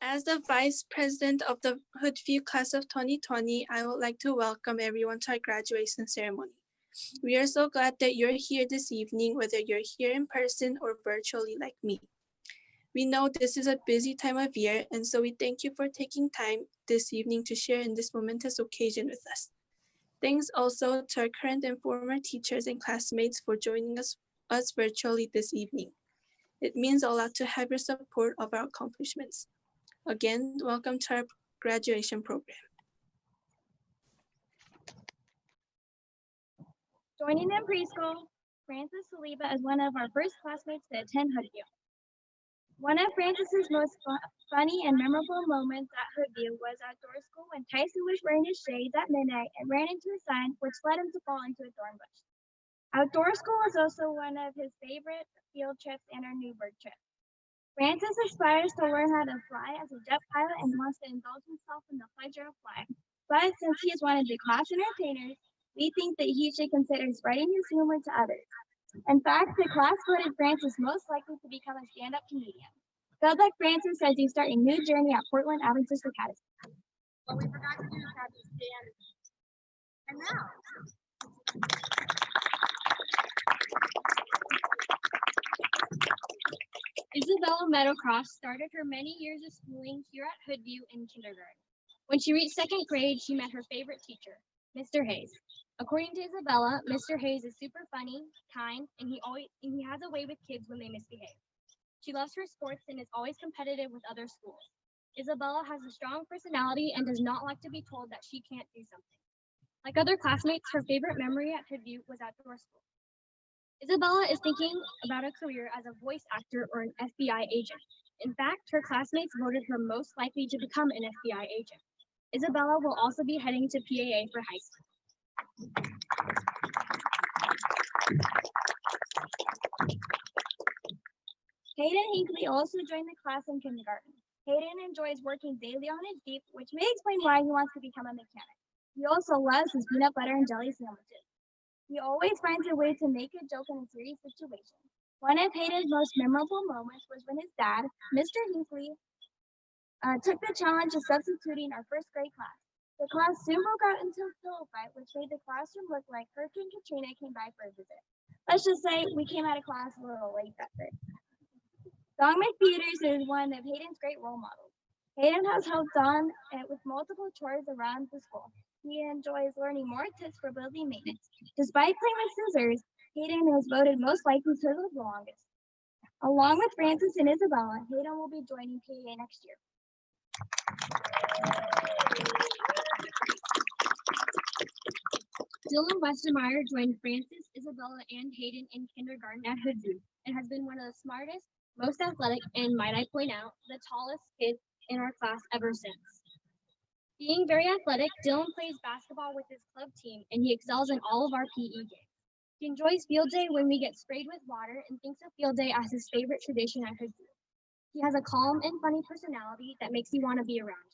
As the Vice President of the Hoodview Class of 2020, I would like to welcome everyone to our graduation ceremony. We are so glad that you're here this evening, whether you're here in person or virtually like me. We know this is a busy time of year, and so we thank you for taking time this evening to share in this momentous occasion with us. Thanks also to our current and former teachers and classmates for joining us virtually this evening. It means a lot to have your support of our accomplishments. Again, welcome to our graduation program. Joining in preschool, Frances Saliba is one of our first classmates to attend Hoodview. One of Frances's most funny and memorable moments at Hoodview was outdoor school when Tyson was wearing his shades at midnight and ran into a sign which led him to fall into a thorn bush. Outdoor school is also one of his favorite field trips and our Newburgh trip. Francis aspires to learn how to fly as a jet pilot and wants to indulge himself in the pleasure of flying. But since he is one of the class entertainers, we think that he should consider spreading his humor to others. In fact, the class voted Francis most likely to become a stand-up comedian. Good luck, Francis, as you start a new journey at Portland Adventist Academy. What we forgot to do is have you stand. And now. Isabella Meadowcross started her many years of schooling here at Hoodview in kindergarten. When she reached second grade, she met her favorite teacher, Mr. Hayes. According to Isabella, Mr. Hayes is super funny, kind, and he has a way with kids when they misbehave. She loves her sports and is always competitive with other schools. Isabella has a strong personality and does not like to be told that she can't do something. Like other classmates, her favorite memory at Hoodview was outdoor school. Isabella is thinking about a career as a voice actor or an FBI agent. In fact, her classmates voted her most likely to become an FBI agent. Isabella will also be heading to PAA for high school. Hayden Hinckley also joined the class in kindergarten. Hayden enjoys working daily on his Jeep, which may explain why he wants to become a mechanic. He also loves his peanut butter and jelly sandwiches. He always finds a way to make a joke in a serious situation. One of Hayden's most memorable moments was when his dad, Mr. Hinckley, took the challenge of substituting our first grade class. The class soon broke out into a pillow fight, which made the classroom look like Hurricane Katrina came by for a visit. Let's just say we came out of class a little late that day. Don McPeters is one of Hayden's great role models. Hayden has helped Don with multiple chores around the school. He enjoys learning more tips for building maintenance. Despite playing with scissors, Hayden is voted most likely to live the longest. Along with Francis and Isabella, Hayden will be joining PAA next year. Dylan Westermeyer joined Francis, Isabella, and Hayden in kindergarten at Hoodview and has been one of the smartest, most athletic, and might I point out, the tallest kids in our class ever since. Being very athletic, Dylan plays basketball with his club team, and he excels in all of our PE games. He enjoys field day when we get sprayed with water and thinks of field day as his favorite tradition at Hoodview. He has a calm and funny personality that makes you want to be around.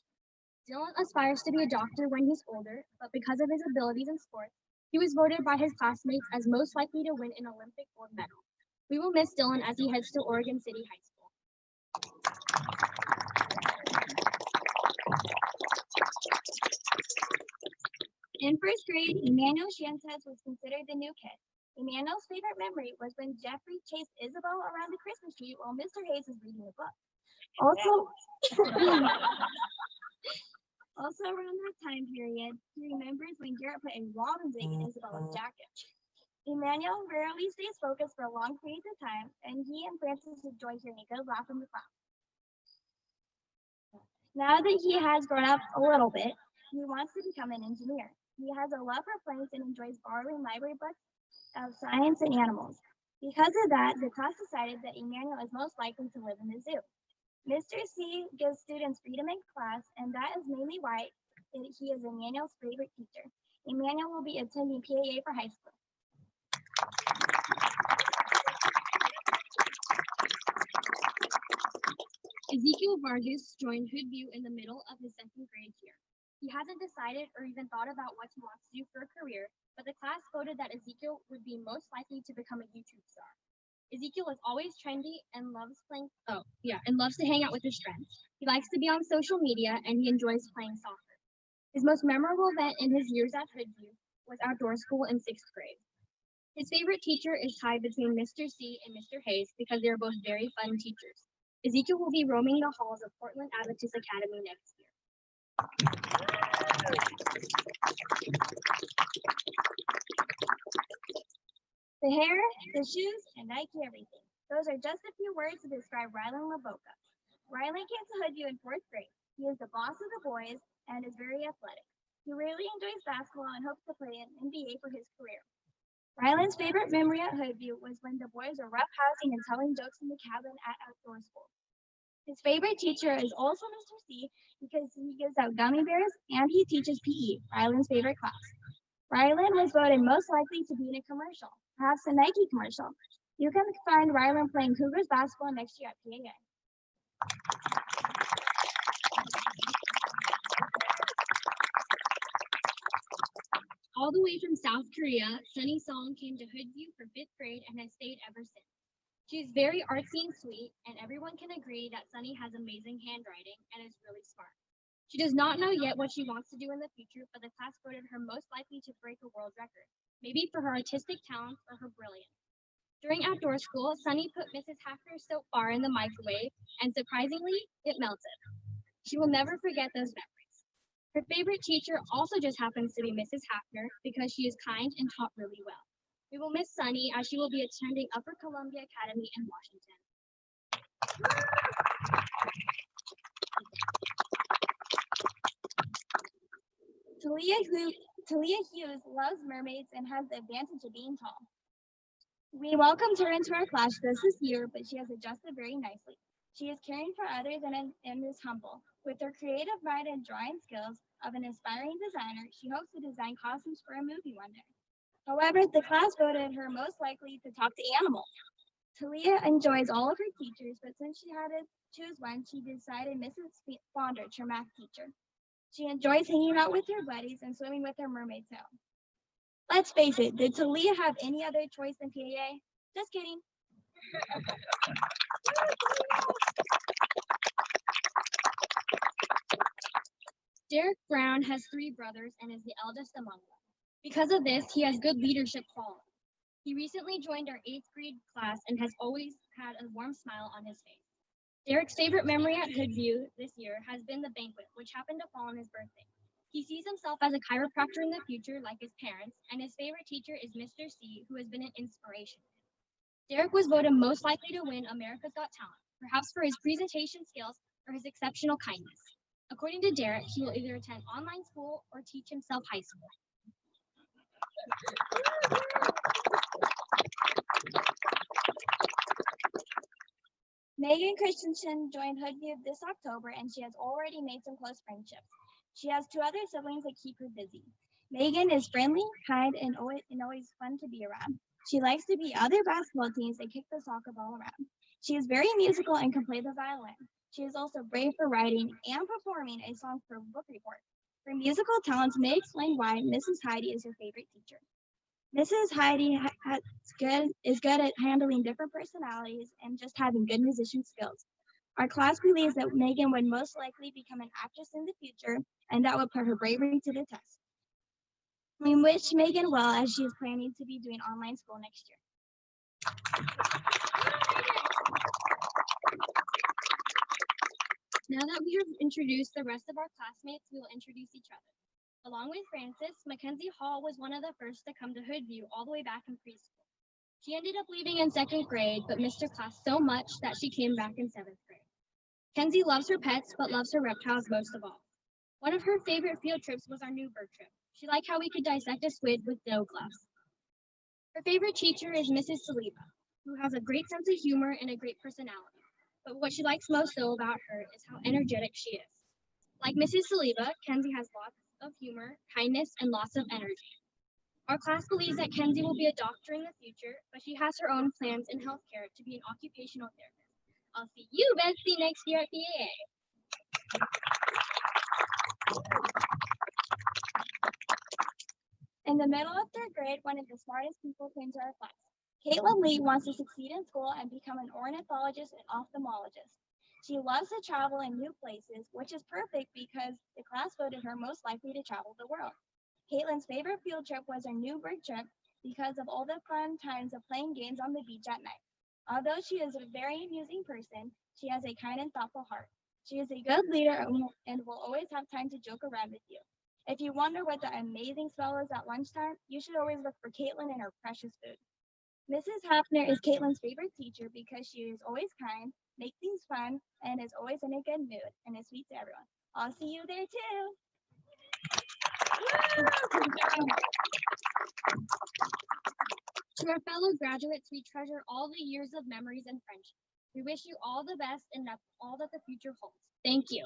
Dylan aspires to be a doctor when he's older, but because of his abilities in sports, he was voted by his classmates as most likely to win an Olympic gold medal. We will miss Dylan as he heads to Oregon City High School. In first grade, Emmanuel Sanchez was considered the new kid. Emmanuel's favorite memory was when Jeffrey chased Isabel around the Christmas tree while Mr. Hayes was reading a book. Also around that time period, he remembers when Garrett put a robin's egg in Isabella's jacket. Emmanuel rarely stays focused for long periods of time, and he and Francis enjoy hearing a good laugh from the class. Now that he has grown up a little bit, he wants to become an engineer. He has a love for planes and enjoys borrowing library books of science and animals. Because of that, the class decided that Emmanuel is most likely to live in the zoo. Mr. C gives students freedom in class, and that is mainly why he is Emmanuel's favorite teacher. Emmanuel will be attending PAA for high school. Ezekiel Vargas joined Hoodview in the middle of his second grade year. He hasn't decided or even thought about what he wants to do for a career, but the class voted that Ezekiel would be most likely to become a YouTube star. Ezekiel is always trendy and loves to hang out with his friends. He likes to be on social media and he enjoys playing soccer. His most memorable event in his years at Hoodview was outdoor school in 6th grade. His favorite teacher is tied between Mr. C and Mr. Hayes because they are both very fun teachers. Ezekiel will be roaming the halls of Portland Adventist Academy next year. The hair, the shoes, and Nike everything. Those are just a few words to describe Rylan Laboca. Rylan came to Hoodview in 4th grade. He is the boss of the boys and is very athletic. He really enjoys basketball and hopes to play in NBA for his career. Rylan's favorite memory at Hoodview was when the boys were roughhousing and telling jokes in the cabin at outdoor school. His favorite teacher is also Mr. C because he gives out gummy bears and he teaches PE, Rylan's favorite class. Rylan was voted most likely to be in a commercial, perhaps a Nike commercial. You can find Rylan playing Cougars basketball next year at PAA. All the way from South Korea, Sunny Song came to Hoodview for 5th grade and has stayed ever since. She is very artsy and sweet, and everyone can agree that Sunny has amazing handwriting and is really smart. She does not know yet what she wants to do in the future, but the class voted her most likely to break a world record, maybe for her artistic talents or her brilliance. During outdoor school, Sunny put Mrs. Hafner's soap bar in the microwave, and surprisingly, it melted. She will never forget those memories. Her favorite teacher also just happens to be Mrs. Hafner because she is kind and taught really well. We will miss Sunny as she will be attending Upper Columbia Academy in Washington. Talia Hughes loves mermaids and has the advantage of being tall. We welcomed her into our class this year, but she has adjusted very nicely. She is caring for others and is humble. With her creative mind and drawing skills of an aspiring designer, she hopes to design costumes for a movie one day. However, the class voted her most likely to talk to animals. Talia enjoys all of her teachers, but since she had to choose one, she decided Mrs. Fondrich, her math teacher. She enjoys hanging out with her buddies and swimming with her mermaid tail. Let's face it, did Talia have any other choice than PAA? Just kidding. Derek Brown has 3 brothers and is the eldest among them. Because of this, he has good leadership qualities. He recently joined our 8th grade class and has always had a warm smile on his face. Derek's favorite memory at Hoodview this year has been the banquet, which happened to fall on his birthday. He sees himself as a chiropractor in the future, like his parents, and his favorite teacher is Mr. C, who has been an inspiration. Derek was voted most likely to win America's Got Talent, perhaps for his presentation skills or his exceptional kindness. According to Derek, he will either attend online school or teach himself high school. Megan Christensen joined Hoodview this October, and she has already made some close friendships. She has 2 other siblings that keep her busy. Megan is friendly, kind, and always fun to be around. She likes to beat other basketball teams and kick the soccer ball around. She is very musical and can play the violin. She is also brave for writing and performing a song for book report. Her musical talents may explain why Mrs. Heidi is her favorite teacher. Mrs. Heidi is good at handling different personalities and just having good musician skills. Our class believes that Megan would most likely become an actress in the future, and that would put her bravery to the test. We wish Megan well as she is planning to be doing online school next year. Now that we have introduced the rest of our classmates, we will introduce each other. Along with Frances, Mackenzie Hall was one of the first to come to Hoodview all the way back in preschool. She ended up leaving in 2nd grade, but missed her class so much that she came back in 7th grade. Kenzie loves her pets, but loves her reptiles most of all. One of her favorite field trips was our new bird trip. She liked how we could dissect a squid with dough gloves. Her favorite teacher is Mrs. Saliba, who has a great sense of humor and a great personality. But what she likes most, though, about her is how energetic she is. Like Mrs. Saliba, Kenzie has lots of humor, kindness, and lots of energy. Our class believes that Kenzie will be a doctor in the future, but she has her own plans in healthcare to be an occupational therapist. I'll see you, Betsy, next year at PAA. In the middle of 3rd grade, one of the smartest people came to our class. Caitlin Lee wants to succeed in school and become an ornithologist and ophthalmologist. She loves to travel in new places, which is perfect because the class voted her most likely to travel the world. Caitlin's favorite field trip was her Newburgh trip because of all the fun times of playing games on the beach at night. Although she is a very amusing person, she has a kind and thoughtful heart. She is a good leader and will always have time to joke around with you. If you wonder what the amazing smell is at lunchtime, you should always look for Caitlin and her precious food. Mrs. Hafner is Caitlin's favorite teacher because she is always kind, makes things fun, and is always in a good mood and is sweet to everyone. I'll see you there too. To our fellow graduates, we treasure all the years of memories and friendship. We wish you all the best and that's all that the future holds. Thank you.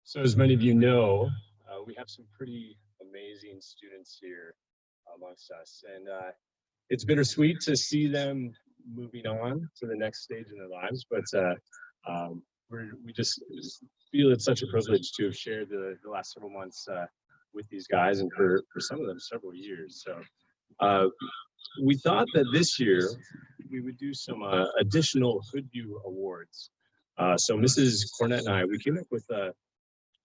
So as many of you know, we have some pretty amazing students here amongst us. And it's bittersweet to see them moving on to the next stage in their lives, but we just feel it's such a privilege to have shared the last several months with these guys, and for some of them several years. So we thought that this year we would do some additional Hoodview awards. So Mrs. Cornett and I, we came up with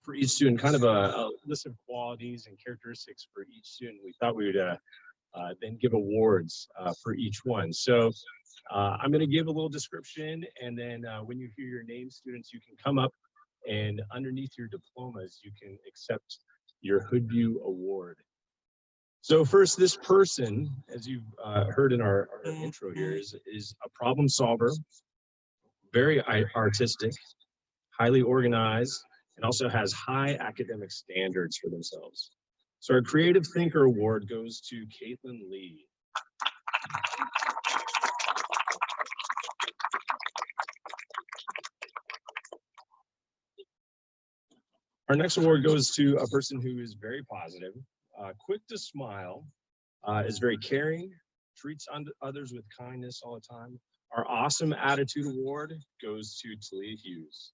for each student kind of a list of qualities and characteristics for each student. We thought we would then give awards for each one. So I'm going to give a little description, and then when you hear your name, students, you can come up, and underneath your diplomas, you can accept your Hoodview award. So first, this person, as you've heard in our intro here, is a problem solver, very artistic, highly organized, and also has high academic standards for themselves. So our Creative Thinker Award goes to Caitlin Lee. Our next award goes to a person who is very positive, quick to smile, is very caring, treats others with kindness all the time. Our Awesome Attitude Award goes to Talia Hughes.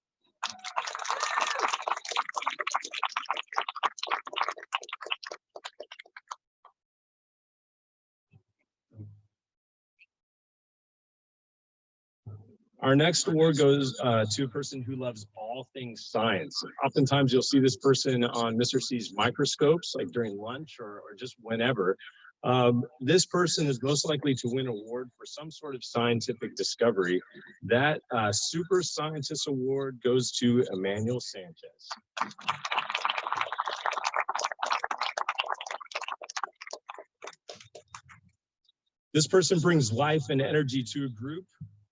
Our next award goes to a person who loves all things science. Oftentimes you'll see this person on Mr. C's microscopes, like during lunch or just whenever. This person is most likely to win an award for some sort of scientific discovery. That Super Scientist Award goes to Emmanuel Sanchez. This person brings life and energy to a group.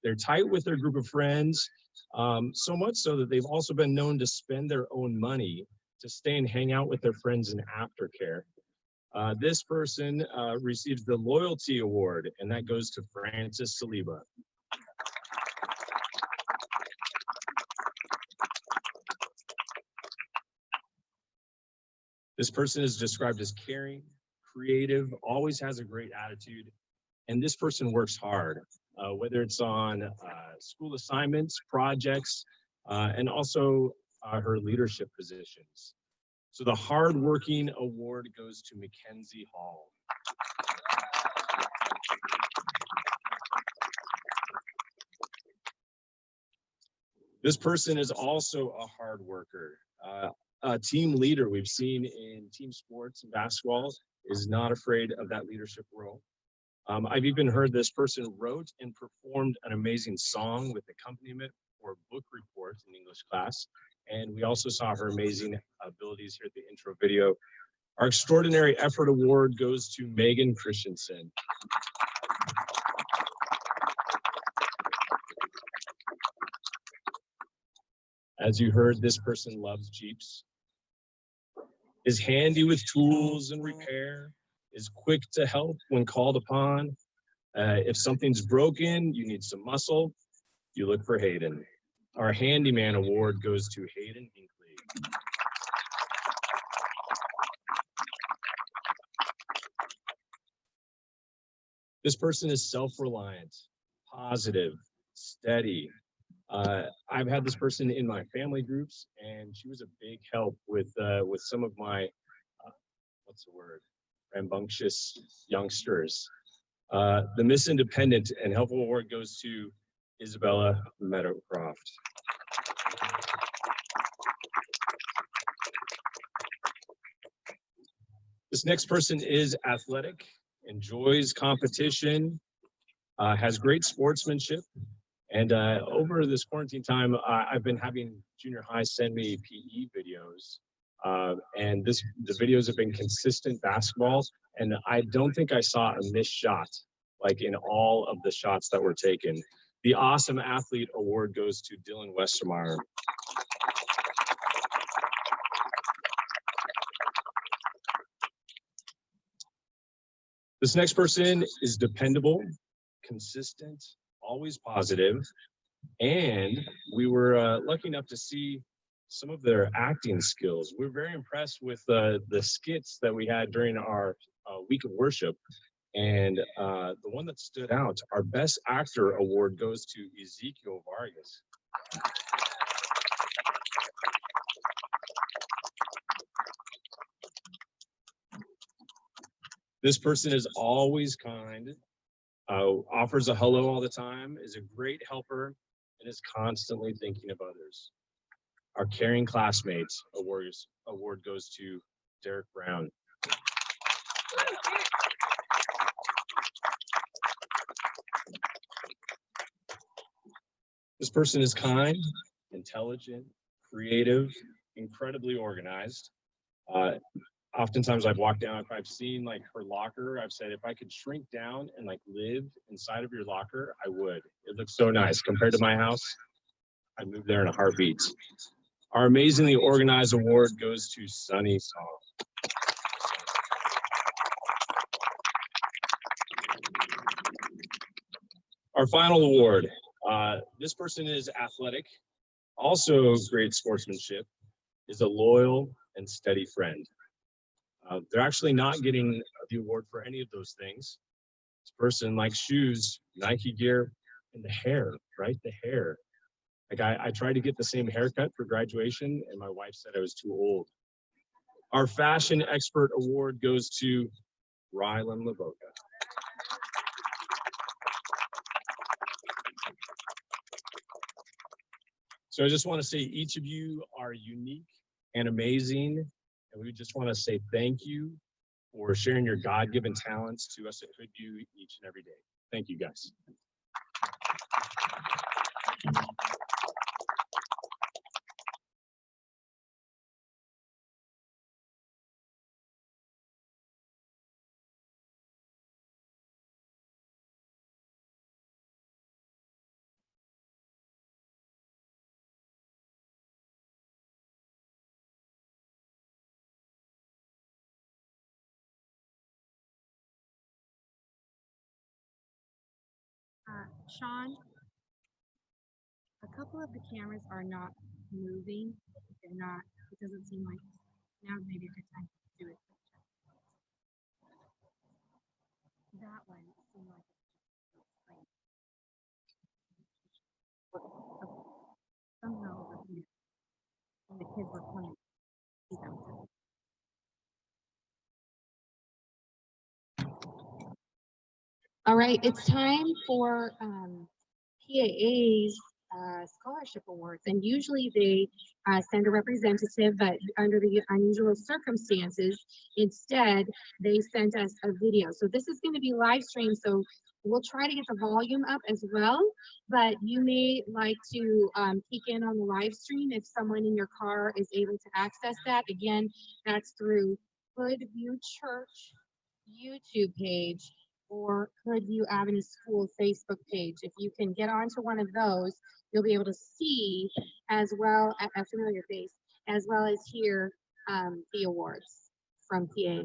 They're tight with their group of friends, so much so that they've also been known to spend their own money to stay and hang out with their friends in aftercare. This person receives the Loyalty Award, and that goes to Francis Saliba. This person is described as caring, creative, always has a great attitude, and this person works hard. Whether it's on school assignments, projects, and also her leadership positions. So the Hardworking Award goes to Mackenzie Hall. This person is also a hard worker. A team leader we've seen in team sports and basketball is not afraid of that leadership role. I've even heard this person wrote and performed an amazing song with accompaniment or book report in English class. And we also saw her amazing abilities here at the intro video. Our Extraordinary Effort Award goes to Megan Christensen. As you heard, this person loves Jeeps, is handy with tools and repair, is quick to help when called upon. If something's broken, you need some muscle, you look for Hayden. Our Handyman Award goes to Hayden Hinkley. This person is self-reliant, positive, steady, I've had this person in my family groups, and she was a big help with some of my what's the word, rambunctious youngsters. The Miss Independent and Helpful Award goes to Isabella Meadowcroft. This next person is athletic, enjoys competition, has great sportsmanship, and over this quarantine time, I've been having junior high send me PE videos, and the videos have been consistent basketball, and I don't think I saw a missed shot, like in all of the shots that were taken. The Awesome Athlete Award goes to Dylan Westermeyer. This next person is dependable, consistent, always positive, and we were lucky enough to see some of their acting skills. We're very impressed with the skits that we had during our week of worship, and the one that stood out, our Best Actor Award goes to Ezekiel Vargas. This person is always kind, offers a hello all the time, is a great helper, and is constantly thinking of others. Our Caring Classmates award goes to Derek Brown. This person is kind, intelligent, creative, incredibly organized. Oftentimes I've walked down, if I've seen like her locker, I've said, if I could shrink down and like live inside of your locker, I would. It looks so nice compared to my house. I'd move there in a heartbeat. Our Amazingly Organized award goes to Sunny Song. Our final award, this person is athletic, also great sportsmanship, is a loyal and steady friend. They're actually not getting the award for any of those things. This person likes shoes, Nike gear, and the hair, right? The hair. Like I tried to get the same haircut for graduation, and my wife said I was too old. Our Fashion Expert Award goes to Rylan Lavoca. So I just want to say each of you are unique and amazing. And we just want to say thank you for sharing your God-given talents to us at Hoodview each and every day. Thank you, guys. Sean, a couple of the cameras are not moving. They're not, it doesn't seem like now's maybe a good time to do it. That one seemed like somehow over here, when the kids were playing, see them. All right, it's time for PAA's scholarship awards, and usually they send a representative, but under the unusual circumstances, instead they sent us a video. So this is going to be live streamed, so we'll try to get the volume up as well, but you may like to peek in on the live stream if someone in your car is able to access that. Again, that's through Hoodview Church YouTube page or Hoodview Avenue School Facebook page. If you can get onto one of those, you'll be able to see as well a familiar face, as well as hear the awards from PA.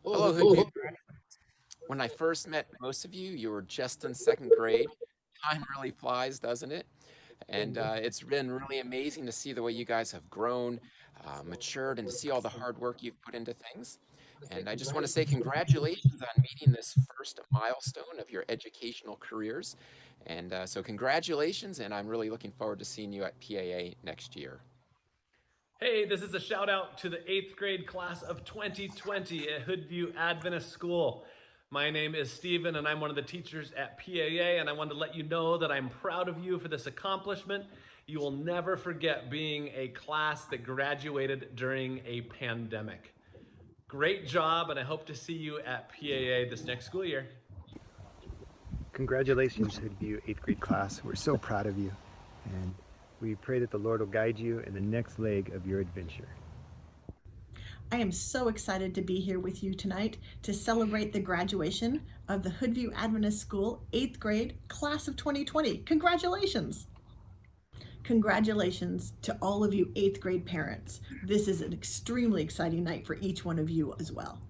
Hello, Hoodview. When I first met most of you, you were just in second grade. Time really flies, doesn't it? And it's been really amazing to see the way you guys have grown, matured, and to see all the hard work you've put into things. And I just want to say congratulations on meeting this first milestone of your educational careers. And so congratulations, and I'm really looking forward to seeing you at PAA next year. Hey, this is a shout out to the 8th grade class of 2020 at Hoodview Adventist School. My name is Stephen and I'm one of the teachers at PAA, and I wanted to let you know that I'm proud of you for this accomplishment. You will never forget being a class that graduated during a pandemic. Great job, and I hope to see you at PAA this next school year. Congratulations, Hoodview 8th grade class. We're so proud of you, and we pray that the Lord will guide you in the next leg of your adventure. I am so excited to be here with you tonight to celebrate the graduation of the Hoodview Adventist School 8th grade class of 2020. Congratulations! Congratulations to all of you 8th grade parents. This is an extremely exciting night for each one of you as well.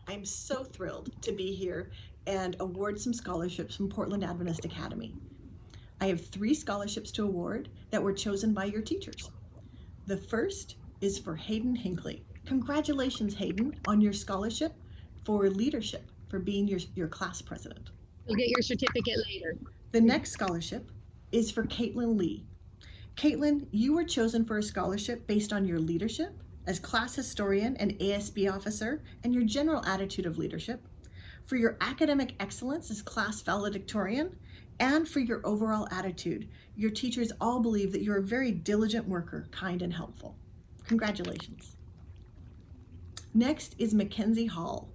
I'm so thrilled to be here and award some scholarships from Portland Adventist Academy. I have 3 scholarships to award that were chosen by your teachers. The first is for Hayden Hinckley. Congratulations, Hayden, on your scholarship for leadership, for being your class president. You'll get your certificate later. The next scholarship is for Caitlin Lee. Caitlin, you were chosen for a scholarship based on your leadership as class historian and ASB officer and your general attitude of leadership, for your academic excellence as class valedictorian, and for your overall attitude. Your teachers all believe that you're a very diligent worker, kind and helpful. Congratulations. Next is Mackenzie Hall.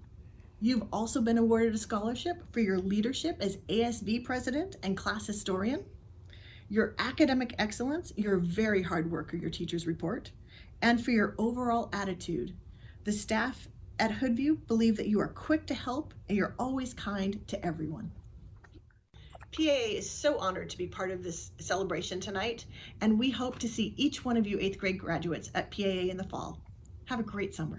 You've also been awarded a scholarship for your leadership as ASB president and class historian, your academic excellence, you're a very hard worker, your teachers report, and for your overall attitude. The staff at Hoodview believe that you are quick to help and you're always kind to everyone. PAA is so honored to be part of this celebration tonight, and we hope to see each one of you 8th grade graduates at PAA in the fall. Have a great summer.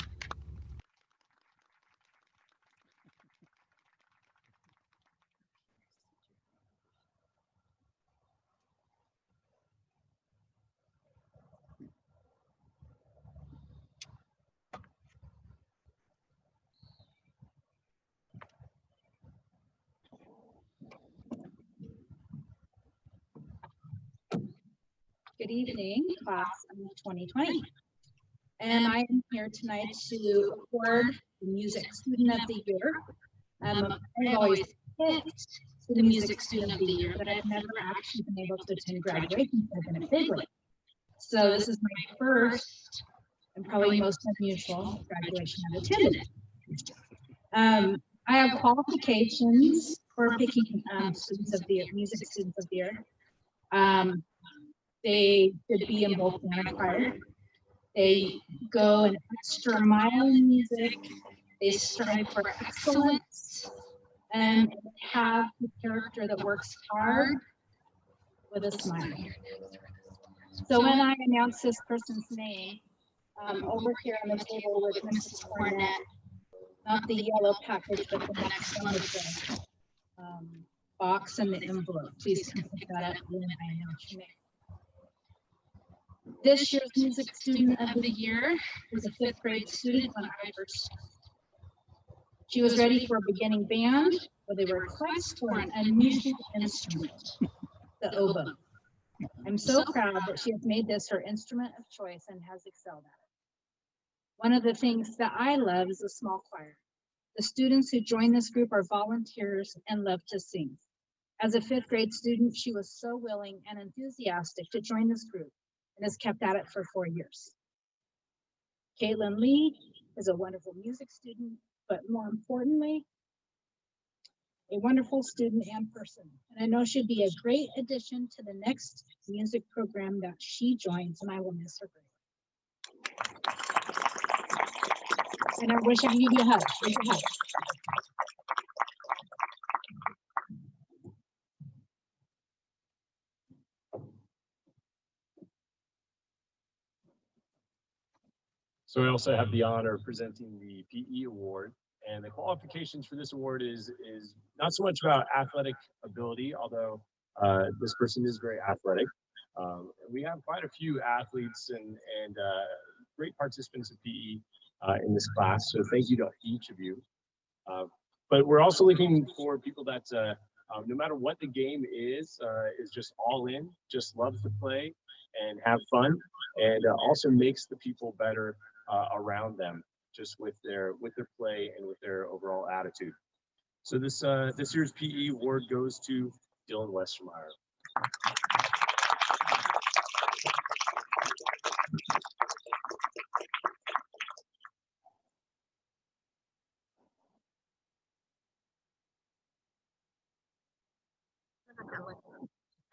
Good evening, class of 2020. And I am here tonight to award the Music Student of the Year. I've always picked the Music Student of the Year, but I've never actually been able to attend graduation in a big way. So this is my first and probably most unusual graduation I've attended. I have qualifications for picking students of the year, music students of the year. They should be in both band and choir. They go an extra mile in music. They strive for excellence and have the character that works hard with a smile. So when I announce this person's name, over here on the table with Mrs. Cornett, not the yellow package, but the next one is the box and the envelope. Please can pick that up when I announce your name. This year's Music Student of the Year was a 5th grade student when I first started. She was ready for a beginning band with a request for an unusual instrument, the oboe. I'm so proud that she has made this her instrument of choice and has excelled at it. One of the things that I love is a small choir. The students who join this group are volunteers and love to sing. As a 5th grade student, she was so willing and enthusiastic to join this group and has kept at it for 4 years. Caitlin Lee is a wonderful music student, but more importantly, a wonderful student and person. And I know she'd be a great addition to the next music program that she joins, and I will miss her greatly. And I wish I could give you a hug. Give you a hug. So I also have the honor of presenting the PE award And the qualifications for this award is not so much about athletic ability, although this person is very athletic. We have quite a few athletes and great participants in PE in this class, so thank you to each of you. But we're also looking for people that no matter what the game is just all in, just loves to play and have fun, and also makes the people better around them, just with their play and with their overall attitude. So this year's PE award goes to Dylan Westermeyer.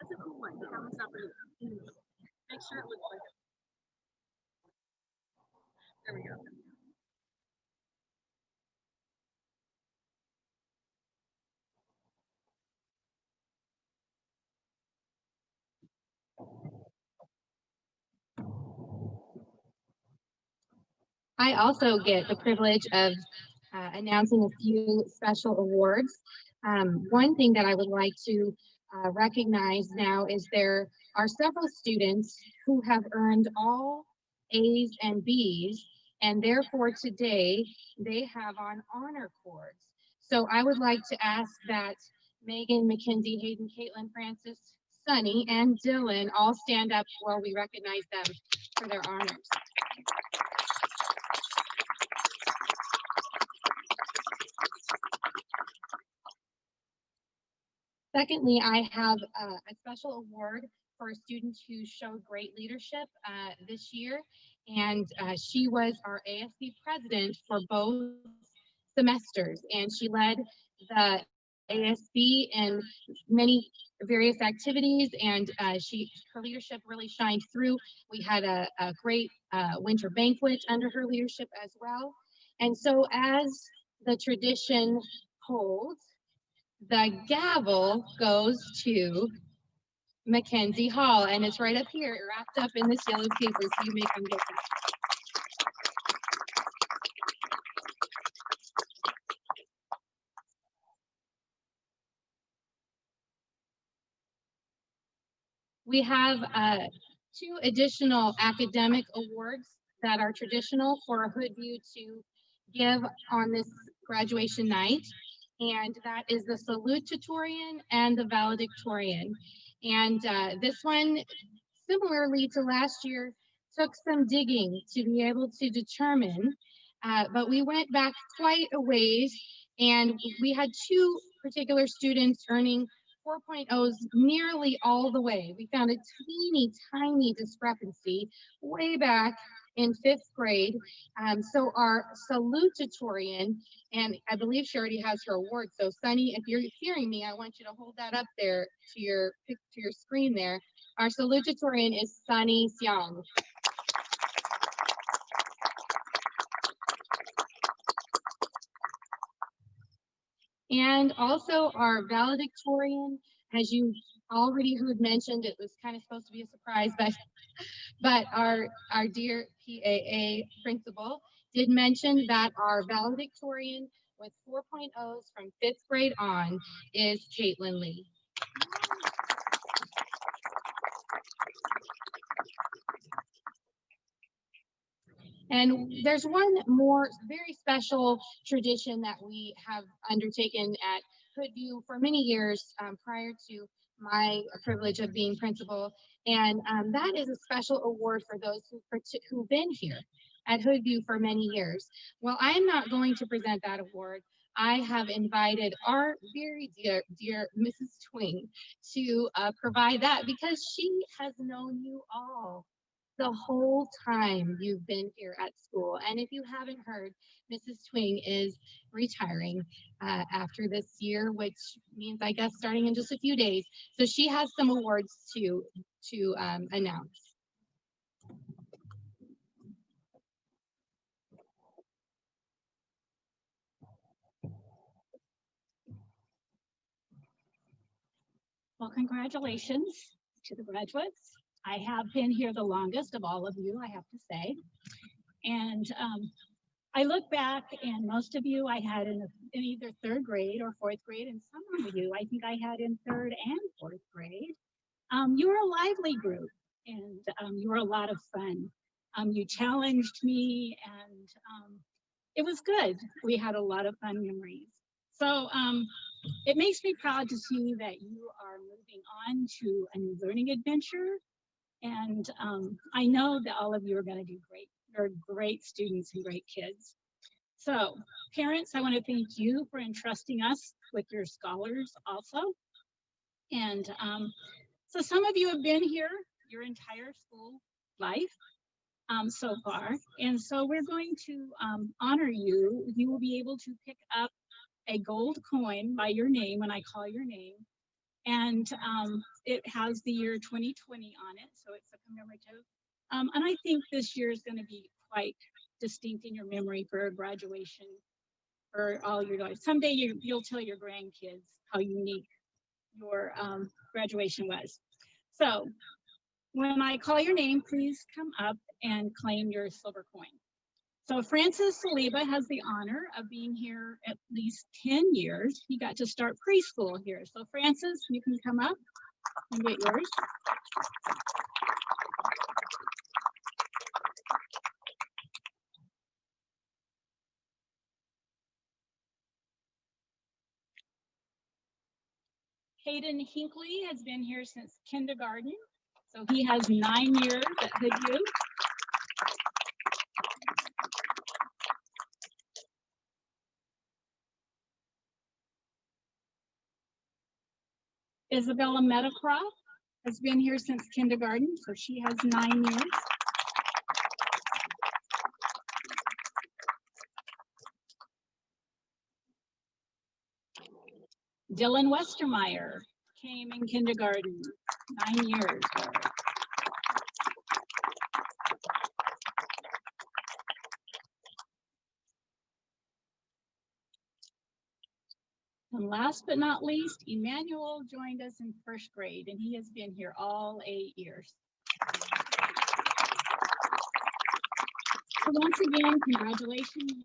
That's a cool one. That one's not really. Make sure it looks like it. There we go. I also get the privilege of announcing a few special awards. One thing that I would like to recognize now is there are several students who have earned all A's and B's, and therefore today they have on honor cords. So I would like to ask that Megan, Mackenzie, Hayden, Caitlin, Francis, Sunny, and Dylan all stand up while we recognize them for their honors. Secondly, I have a special award for a student who showed great leadership this year, and she was our ASB president for both semesters, and she led the ASB in many various activities, and her leadership really shined through. We had a great winter banquet under her leadership as well. And so as the tradition holds, the gavel goes to Mackenzie Hall, and it's right up here, wrapped up in this yellow paper, so you may come get that. We have 2 additional academic awards that are traditional for Hoodview to give on this graduation night, and that is the salutatorian and the valedictorian. And this one, similarly to last year, took some digging to be able to determine, but we went back quite a ways, and we had 2 particular students earning 4.0s nearly all the way. We found a teeny tiny discrepancy way back in 5th grade. So our salutatorian, and I believe she already has her award. So Sunny, if you're hearing me, I want you to hold that up there to your screen there. Our salutatorian is Sunny Xiang. And also our valedictorian, as you already heard mentioned, it was kind of supposed to be a surprise, but our dear PAA principal did mention that our valedictorian with 4.0s from 5th grade on is Caitlin Lee. And there's one more very special tradition that we have undertaken at Hoodview for many years prior to my privilege of being principal, and that is a special award for those who've been here at Hoodview for many years. Well, I'm not going to present that award. I have invited our very dear Mrs. Twing to provide that because she has known you all the whole time you've been here at school. And if you haven't heard, Mrs. Twing is retiring after this year, which means, I guess, starting in just a few days. So she has some awards to announce. Well, congratulations to the graduates. I have been here the longest of all of you, I have to say. And I look back, and most of you I had in either third grade or fourth grade, and some of you I think I had in third and fourth grade. You were a lively group, and you were a lot of fun. You challenged me, and it was good. We had a lot of fun memories. So it makes me proud to see that you are moving on to a new learning adventure. And I know that all of you are going to do great. You're great students and great kids. So parents, I want to thank you for entrusting us with your scholars also. And so some of you have been here your entire school life so far. And so we're going to honor you. You will be able to pick up a gold coin by your name when I call your name. And it has the year 2020 on it, so it's a commemorative. And I think this year is going to be quite distinct in your memory for graduation for all your life. Someday you'll tell your grandkids how unique your graduation was. So when I call your name, please come up and claim your silver coin. So Francis Saliba has the honor of being here at least 10 years. He got to start preschool here. So Francis, you can come up and get yours. Hayden Hinckley has been here since kindergarten. So he has 9 years at Hoodview. Isabella Metacroft has been here since kindergarten, so she has 9 years. Dylan Westermeyer came in kindergarten, 9 years. And last but not least, Emmanuel joined us in first grade, and he has been here all 8 years. So once again, congratulations,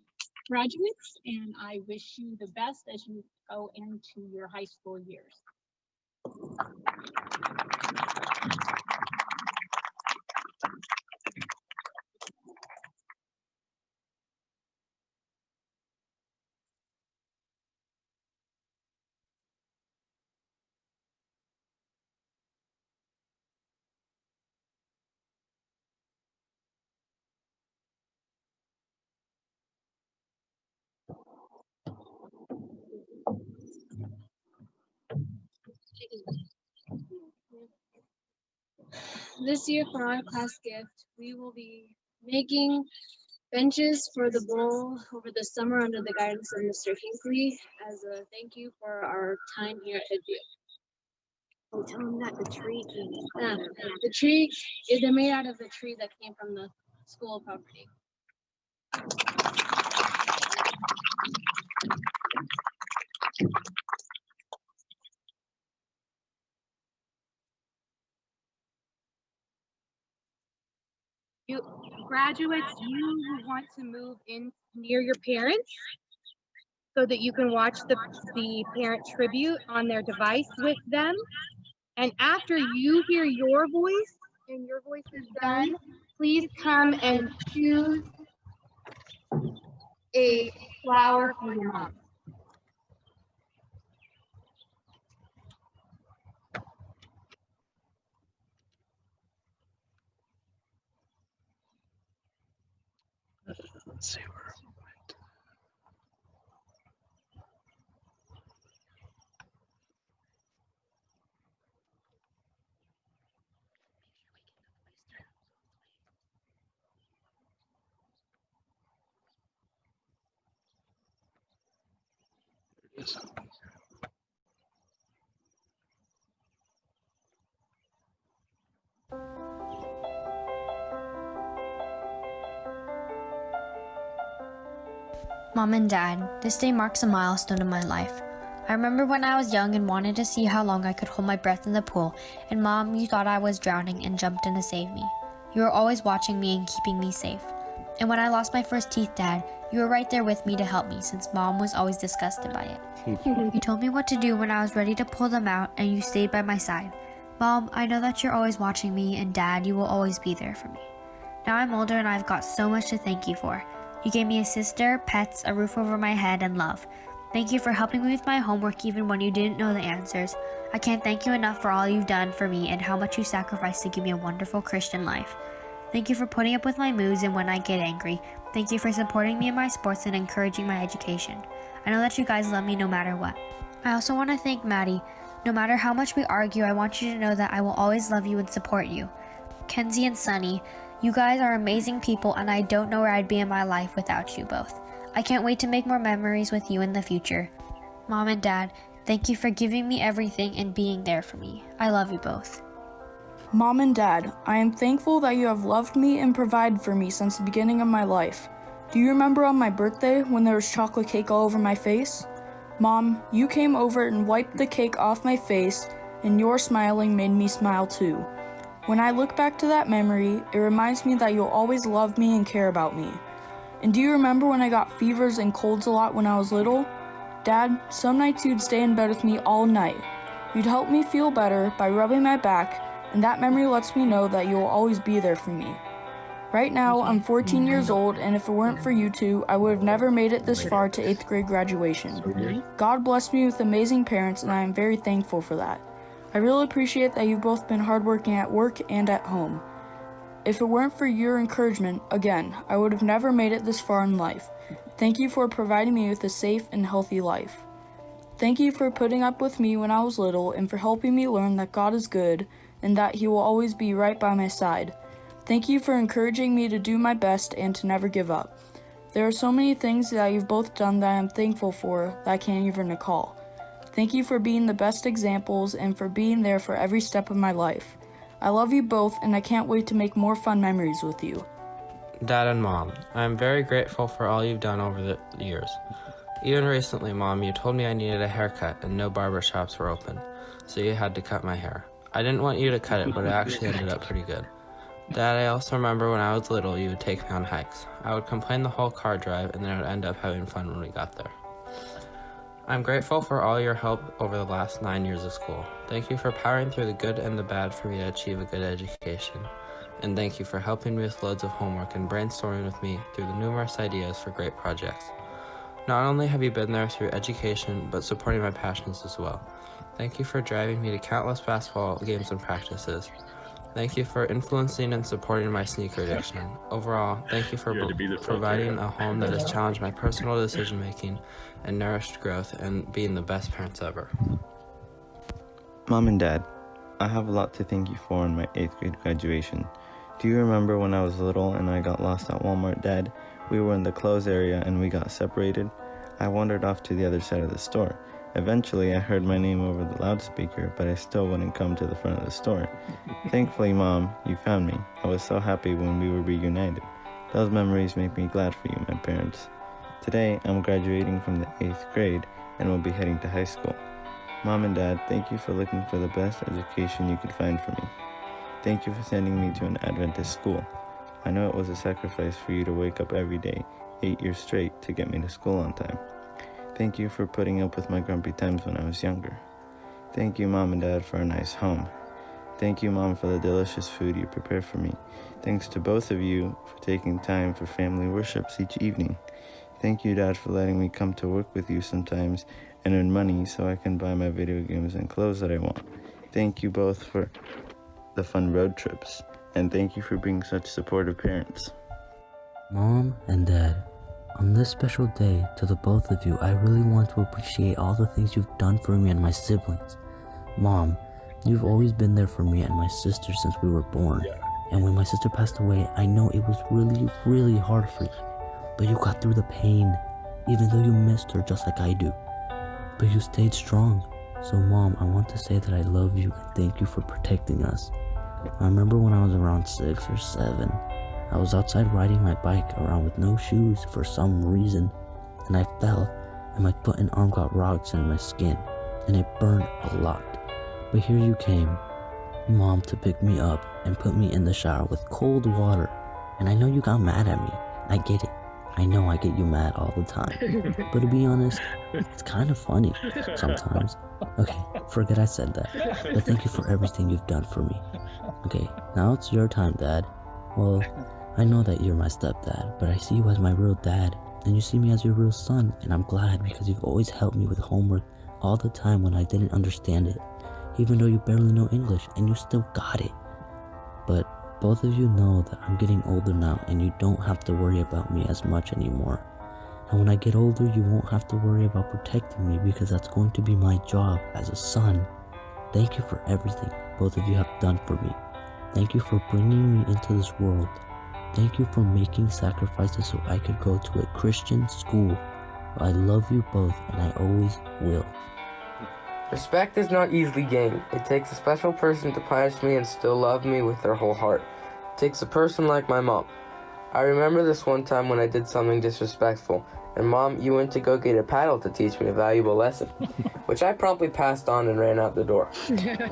graduates, and I wish you the best as you go into your high school years. This year for our class gift, we will be making benches for the bowl over the summer under the guidance of Mr. Hinckley as a thank you for our time here at Hoodview. Oh, tell him that the tree they're made out of the tree that came from the school property. You graduates, you who want to move in near your parents so that you can watch the parent tribute on their device with them. And after you hear your voice and your voice is done, please come and choose a flower for your mom. Let's see where it went. There it is. Mom and Dad, this day marks a milestone in my life. I remember when I was young and wanted to see how long I could hold my breath in the pool, and Mom, you thought I was drowning and jumped in to save me. You were always watching me and keeping me safe. And when I lost my first teeth, Dad, You were right there with me to help me since Mom was always disgusted by it. You told me what to do when I was ready to pull them out, and you stayed by my side. Mom, I know that you're always watching me, and Dad, you will always be there for me. Now I'm older and I've got so much to thank you for. You gave me a sister, pets, a roof over my head, and love. Thank you for helping me with my homework even when you didn't know the answers. I can't thank you enough for all you've done for me and how much you sacrificed to give me a wonderful Christian life. Thank you for putting up with my moods and when I get angry. Thank you for supporting me in my sports and encouraging my education. I know that you guys love me no matter what. I also want to thank Maddie. No matter how much we argue, I want you to know that I will always love you and support you. Kenzie and Sunny, you guys are amazing people and I don't know where I'd be in my life without you both. I can't wait to make more memories with you in the future. Mom and Dad, thank you for giving me everything and being there for me. I love you both. Mom and Dad, I am thankful that you have loved me and provided for me since the beginning of my life. Do you remember on my birthday when there was chocolate cake all over my face? Mom, you came over and wiped the cake off my face, and your smiling made me smile too. When I look back to that memory, it reminds me that you'll always love me and care about me. And do you remember when I got fevers and colds a lot when I was little? Dad, some nights you'd stay in bed with me all night. You'd help me feel better by rubbing my back, and that memory lets me know that you'll always be there for me. Right now, I'm 14 years old, and if it weren't for you two, I would have never made it this far to 8th grade graduation. God blessed me with amazing parents, and I am very thankful for that. I really appreciate that you've both been hardworking at work and at home. If it weren't for your encouragement, again, I would have never made it this far in life. Thank you for providing me with a safe and healthy life. Thank you for putting up with me when I was little and for helping me learn that God is good and that He will always be right by my side. Thank you for encouraging me to do my best and to never give up. There are so many things that you've both done that I am thankful for that I can't even recall. Thank you for being the best examples and for being there for every step of my life. I love you both and I can't wait to make more fun memories with you. Dad and Mom, I am very grateful for all you've done over the years. Even recently, Mom, you told me I needed a haircut and no barber shops were open, so you had to cut my hair. I didn't want you to cut it, but it actually ended up pretty good. Dad, I also remember when I was little, you would take me on hikes. I would complain the whole car drive, and then I would end up having fun when we got there. I'm grateful for all your help over the last 9 years of school. Thank you for powering through the good and the bad for me to achieve a good education. And thank you for helping me with loads of homework and brainstorming with me through the numerous ideas for great projects. Not only have you been there through education, but supporting my passions as well. Thank you for driving me to countless basketball games and practices. Thank you for influencing and supporting my sneaker addiction. Overall, thank you for providing a home that has challenged my personal decision-making and nourished growth and being the best parents ever. Mom and Dad, I have a lot to thank you for on my 8th grade graduation. Do you remember when I was little and I got lost at Walmart, Dad? We were in the clothes area and we got separated. I wandered off to the other side of the store. Eventually, I heard my name over the loudspeaker, but I still wouldn't come to the front of the store. Thankfully, Mom, you found me. I was so happy when we were reunited. Those memories make me glad for you, my parents. Today, I'm graduating from the 8th grade and will be heading to high school. Mom and Dad, thank you for looking for the best education you could find for me. Thank you for sending me to an Adventist school. I know it was a sacrifice for you to wake up every day, 8 years straight, to get me to school on time. Thank you for putting up with my grumpy times when I was younger. Thank you, Mom and Dad, for a nice home. Thank you, Mom, for the delicious food you prepare for me. Thanks to both of you for taking time for family worships each evening. Thank you, Dad, for letting me come to work with you sometimes and earn money so I can buy my video games and clothes that I want. Thank you both for the fun road trips. And thank you for being such supportive parents. Mom and Dad, on this special day, to the both of you, I really want to appreciate all the things you've done for me and my siblings. Mom, you've always been there for me and my sister since we were born. And when my sister passed away, I know it was really, really hard for you. But you got through the pain, even though you missed her just like I do. But you stayed strong. So Mom, I want to say that I love you and thank you for protecting us. I remember when I was around 6 or 7, I was outside riding my bike around with no shoes for some reason, and I fell, and my foot and arm got rocks in my skin, and it burned a lot. But here you came, Mom, to pick me up and put me in the shower with cold water, and I know you got mad at me. I get it. I know I get you mad all the time, but to be honest, it's kind of funny sometimes. Okay, forget I said that, but thank you for everything you've done for me. Okay, now it's your time, Dad. Well, I know that you're my stepdad, but I see you as my real dad, and you see me as your real son, and I'm glad because you've always helped me with homework all the time when I didn't understand it, even though you barely know English, and you still got it. But both of you know that I'm getting older now, and you don't have to worry about me as much anymore. And when I get older, you won't have to worry about protecting me because that's going to be my job as a son. Thank you for everything both of you have done for me. Thank you for bringing me into this world. Thank you for making sacrifices so I could go to a Christian school. I love you both, and I always will. Respect is not easily gained. It takes a special person to punish me and still love me with their whole heart. It takes a person like my mom. I remember this one time when I did something disrespectful, and Mom, you went to go get a paddle to teach me a valuable lesson, which I promptly passed on and ran out the door.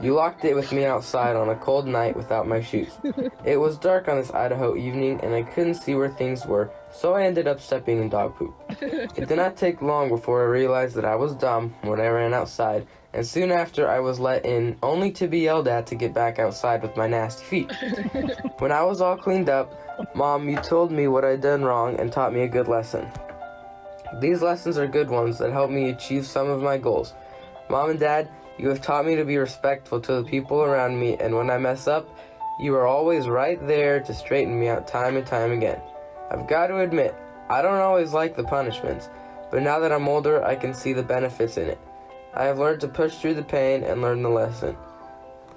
You locked it with me outside on a cold night without my shoes. It was dark on this Idaho evening, and I couldn't see where things were, so I ended up stepping in dog poop. It did not take long before I realized that I was dumb when I ran outside, and soon after I was let in, only to be yelled at to get back outside with my nasty feet. When I was all cleaned up, Mom, you told me what I'd done wrong and taught me a good lesson. These lessons are good ones that help me achieve some of my goals. Mom and Dad, you have taught me to be respectful to the people around me, and when I mess up, you are always right there to straighten me out time and time again. I've got to admit, I don't always like the punishments, but now that I'm older, I can see the benefits in it. I have learned to push through the pain and learn the lesson.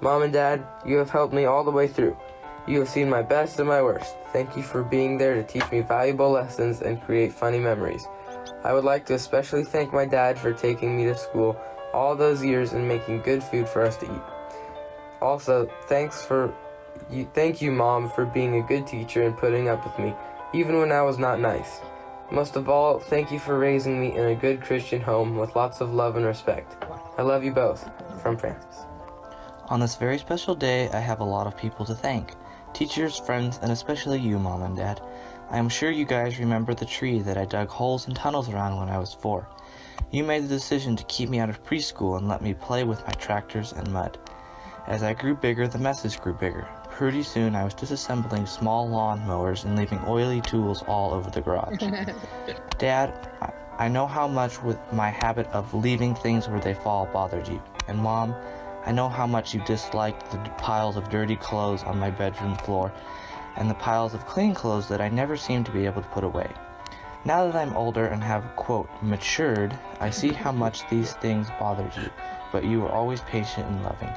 Mom and Dad, you have helped me all the way through. You have seen my best and my worst. Thank you for being there to teach me valuable lessons and create funny memories. I would like to especially thank my dad for taking me to school all those years and making good food for us to eat. Also, thank you, Mom, for being a good teacher and putting up with me, even when I was not nice. Most of all, thank you for raising me in a good Christian home with lots of love and respect. I love you both. From Francis. On this very special day, I have a lot of people to thank. Teachers, friends, and especially you, Mom and Dad. I am sure you guys remember the tree that I dug holes and tunnels around when I was 4. You made the decision to keep me out of preschool and let me play with my tractors and mud. As I grew bigger, the messes grew bigger. Pretty soon, I was disassembling small lawn mowers and leaving oily tools all over the garage. Dad, I know how much with my habit of leaving things where they fall bothered you. And Mom, I know how much you disliked the piles of dirty clothes on my bedroom floor and the piles of clean clothes that I never seemed to be able to put away. Now that I'm older and have, quote, matured, I see how much these things bothered you, but you were always patient and loving.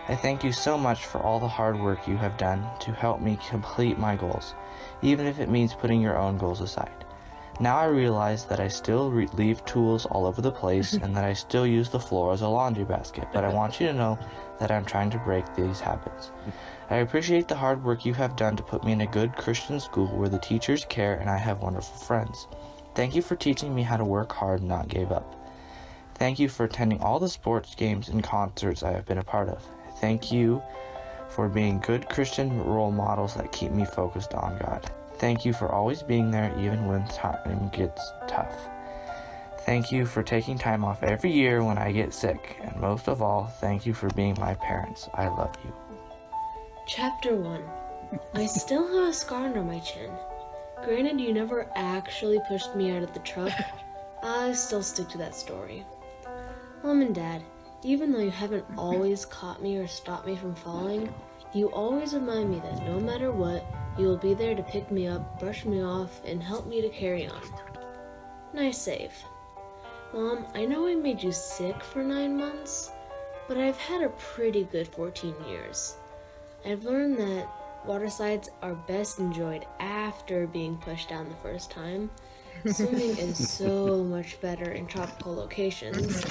I thank you so much for all the hard work you have done to help me complete my goals, even if it means putting your own goals aside. Now I realize that I still leave tools all over the place and that I still use the floor as a laundry basket, but I want you to know that I'm trying to break these habits. I appreciate the hard work you have done to put me in a good Christian school where the teachers care and I have wonderful friends. Thank you for teaching me how to work hard and not give up. Thank you for attending all the sports games and concerts I have been a part of. Thank you for being good Christian role models that keep me focused on God. Thank you for always being there even when time gets tough. Thank you for taking time off every year when I get sick. And most of all, thank you for being my parents. I love you. Chapter 1. I still have a scar under my chin. Granted, you never actually pushed me out of the truck. I still stick to that story. Mom and Dad, even though you haven't always caught me or stopped me from falling, you always remind me that no matter what, you will be there to pick me up, brush me off, and help me to carry on. Nice save. Mom, I know I made you sick for 9 months, but I've had a pretty good 14 years. I've learned that water slides are best enjoyed after being pushed down the first time. Swimming is so much better in tropical locations,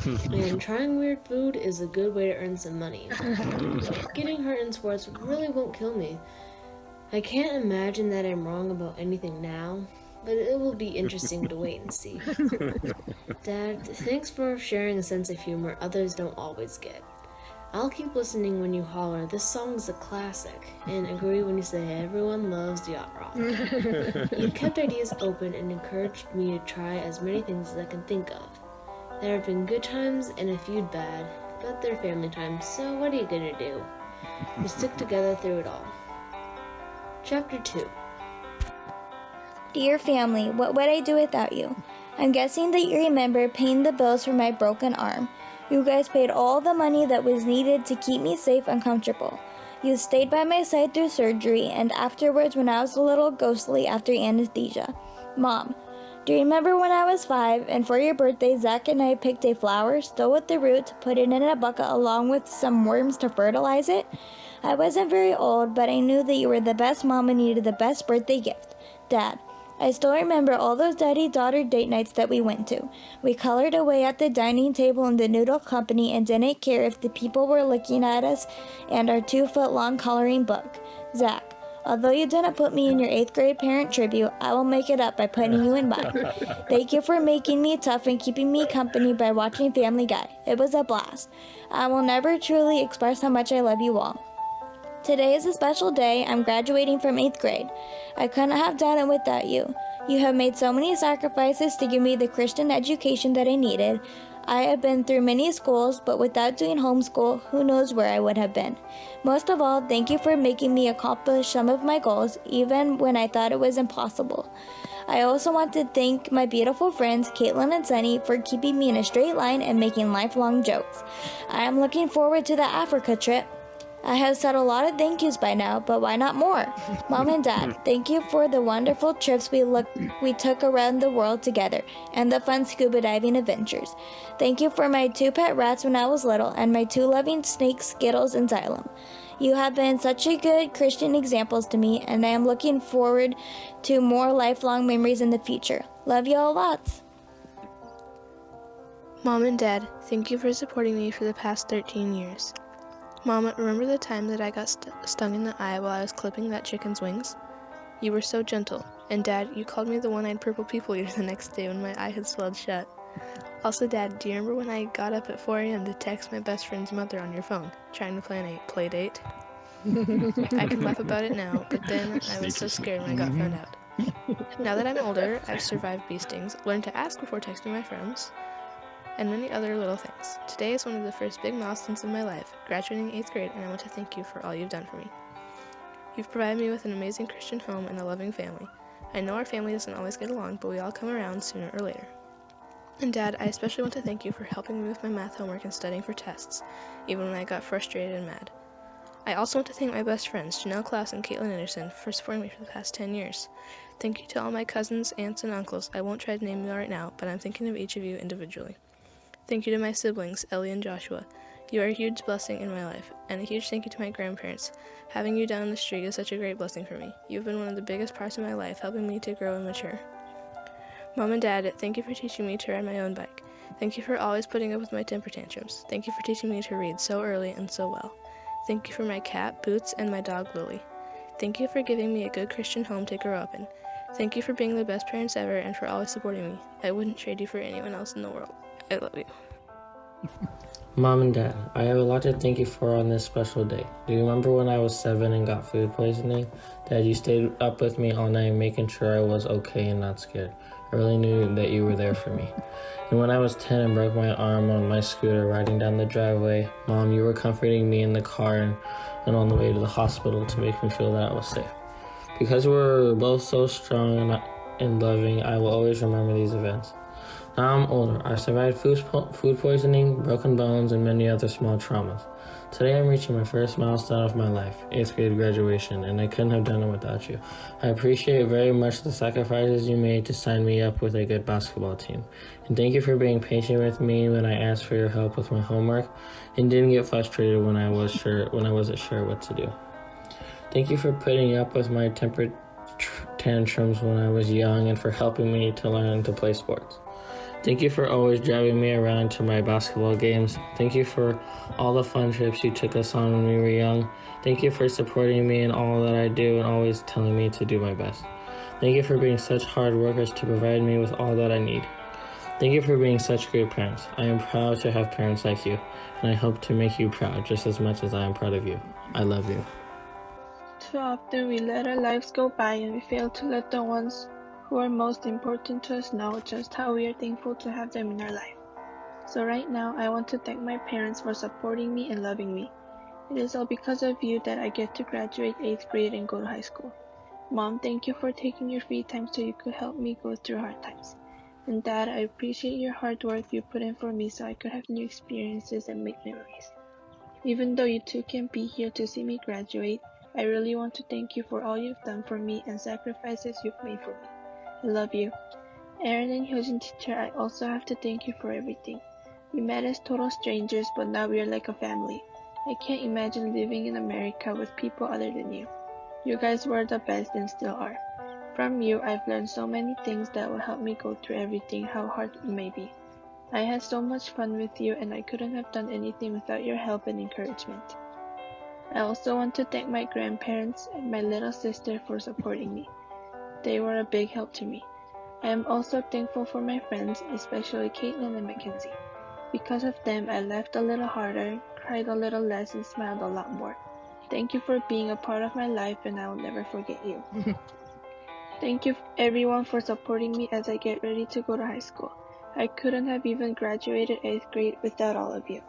and trying weird food is a good way to earn some money. Getting hurt in sports really won't kill me. I can't imagine that I'm wrong about anything now, but it will be interesting to wait and see. Dad, thanks for sharing a sense of humor others don't always get. I'll keep listening when you holler, "This song's a classic," and agree when you say, "Everyone loves yacht rock." You've kept ideas open and encouraged me to try as many things as I can think of. There have been good times and a few bad, but they're family times, so what are you gonna do? We stick together through it all. Chapter 2. Dear family, what would I do without you? I'm guessing that you remember paying the bills for my broken arm. You guys paid all the money that was needed to keep me safe and comfortable. You stayed by my side through surgery and afterwards when I was a little ghostly after anesthesia. Mom, do you remember when I was 5 and for your birthday, Zach and I picked a flower, still with the roots, put it in a bucket along with some worms to fertilize it? I wasn't very old, but I knew that you were the best mom and needed the best birthday gift. Dad, I still remember all those daddy-daughter date nights that we went to. We colored away at the dining table in the noodle company and didn't care if the people were looking at us and our 2-foot-long coloring book. Zach, although you didn't put me in your 8th grade parent tribute, I will make it up by putting you in mine. Thank you for making me tough and keeping me company by watching Family Guy. It was a blast. I will never truly express how much I love you all. Today is a special day. I'm graduating from 8th grade. I couldn't have done it without you. You have made so many sacrifices to give me the Christian education that I needed. I have been through many schools, but without doing homeschool, who knows where I would have been. Most of all, thank you for making me accomplish some of my goals, even when I thought it was impossible. I also want to thank my beautiful friends, Caitlin and Sunny, for keeping me in a straight line and making lifelong jokes. I am looking forward to the Africa trip. I have said a lot of thank yous by now, but why not more? Mom and Dad, thank you for the wonderful trips we took around the world together and the fun scuba diving adventures. Thank you for my 2 pet rats when I was little and my 2 loving snakes, Skittles and Xylem. You have been such a good Christian examples to me, and I am looking forward to more lifelong memories in the future. Love you all lots. Mom and Dad, thank you for supporting me for the past 13 years. Mom, remember the time that I got stung in the eye while I was clipping that chicken's wings? You were so gentle. And Dad, you called me the one-eyed purple people eater the next day when my eye had swelled shut. Also, Dad, do you remember when I got up at 4 a.m. to text my best friend's mother on your phone, trying to plan a play date? I can laugh about it now, but then I was so scared when I got found out. Now that I'm older, I've survived bee stings, learned to ask before texting my friends, and many other little things. Today is one of the first big milestones in my life, graduating 8th grade, and I want to thank you for all you've done for me. You've provided me with an amazing Christian home and a loving family. I know our family doesn't always get along, but we all come around sooner or later. And Dad, I especially want to thank you for helping me with my math homework and studying for tests, even when I got frustrated and mad. I also want to thank my best friends, Janelle Klaus and Caitlin Anderson, for supporting me for the past 10 years. Thank you to all my cousins, aunts, and uncles. I won't try to name you all right now, but I'm thinking of each of you individually. Thank you to my siblings, Ellie and Joshua. You are a huge blessing in my life, and a huge thank you to my grandparents. Having you down the street is such a great blessing for me. You've been one of the biggest parts of my life, helping me to grow and mature. Mom and Dad, thank you for teaching me to ride my own bike. Thank you for always putting up with my temper tantrums. Thank you for teaching me to read so early and so well. Thank you for my cat, Boots, and my dog, Lily. Thank you for giving me a good Christian home to grow up in. Thank you for being the best parents ever and for always supporting me. I wouldn't trade you for anyone else in the world. I love you. Mom and Dad, I have a lot to thank you for on this special day. Do you remember when I was 7 and got food poisoning? Dad, you stayed up with me all night making sure I was okay and not scared. I really knew that you were there for me. And when I was 10 and broke my arm on my scooter riding down the driveway, Mom, you were comforting me in the car and on the way to the hospital to make me feel that I was safe. Because we're both so strong and loving, I will always remember these events. Now I'm older. I survived food poisoning, broken bones, and many other small traumas. Today I'm reaching my first milestone of my life, 8th grade graduation, and I couldn't have done it without you. I appreciate very much the sacrifices you made to sign me up with a good basketball team. And thank you for being patient with me when I asked for your help with my homework and didn't get frustrated when I wasn't sure what to do. Thank you for putting up with my temper tantrums when I was young and for helping me to learn to play sports. Thank you for always driving me around to my basketball games. Thank you for all the fun trips you took us on when we were young. Thank you for supporting me in all that I do and always telling me to do my best. Thank you for being such hard workers to provide me with all that I need. Thank you for being such great parents. I am proud to have parents like you, and I hope to make you proud just as much as I am proud of you. I love you. Too often we let our lives go by and we fail to let the ones who are most important to us know just how we are thankful to have them in our life. So right now, I want to thank my parents for supporting me and loving me. It is all because of you that I get to graduate 8th grade and go to high school. Mom, thank you for taking your free time so you could help me go through hard times. And Dad, I appreciate your hard work you put in for me so I could have new experiences and make memories. Even though you two can't be here to see me graduate, I really want to thank you for all you've done for me and sacrifices you've made for me. I love you. Aaron and Hyojin teacher, I also have to thank you for everything. We met as total strangers, but now we are like a family. I can't imagine living in America with people other than you. You guys were the best and still are. From you, I've learned so many things that will help me go through everything, how hard it may be. I had so much fun with you, and I couldn't have done anything without your help and encouragement. I also want to thank my grandparents and my little sister for supporting me. They were a big help to me. I am also thankful for my friends, especially Caitlin and Mackenzie. Because of them, I laughed a little harder, cried a little less, and smiled a lot more. Thank you for being a part of my life, and I will never forget you. Thank you everyone for supporting me as I get ready to go to high school. I couldn't have even graduated 8th grade without all of you.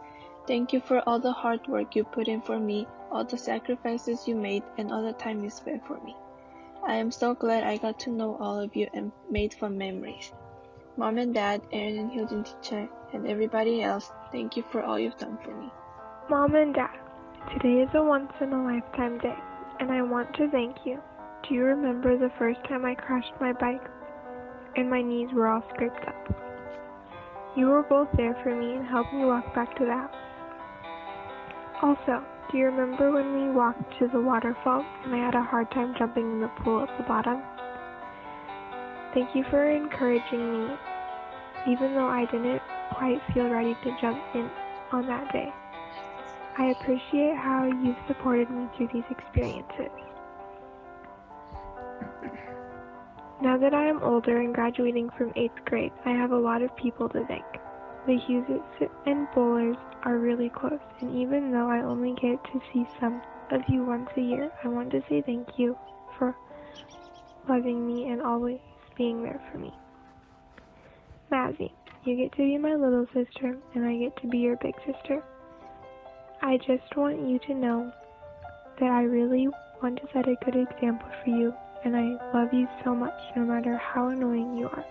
Thank you for all the hard work you put in for me, all the sacrifices you made, and all the time you spent for me. I am so glad I got to know all of you and made fun memories. Mom and Dad, Aaron and Hilton teacher, and everybody else, thank you for all you've done for me. Mom and Dad, today is a once-in-a-lifetime day, and I want to thank you. Do you remember the first time I crashed my bike and my knees were all scraped up? You were both there for me and helped me walk back to the house. Also, do you remember when we walked to the waterfall and I had a hard time jumping in the pool at the bottom? Thank you for encouraging me, even though I didn't quite feel ready to jump in on that day. I appreciate how you've supported me through these experiences. Now that I am older and graduating from 8th grade, I have a lot of people to thank. The Hugheses and Bowlers are really close, and even though I only get to see some of you once a year, I want to say thank you for loving me and always being there for me. Mazzy, you get to be my little sister, and I get to be your big sister. I just want you to know that I really want to set a good example for you, and I love you so much no matter how annoying you are.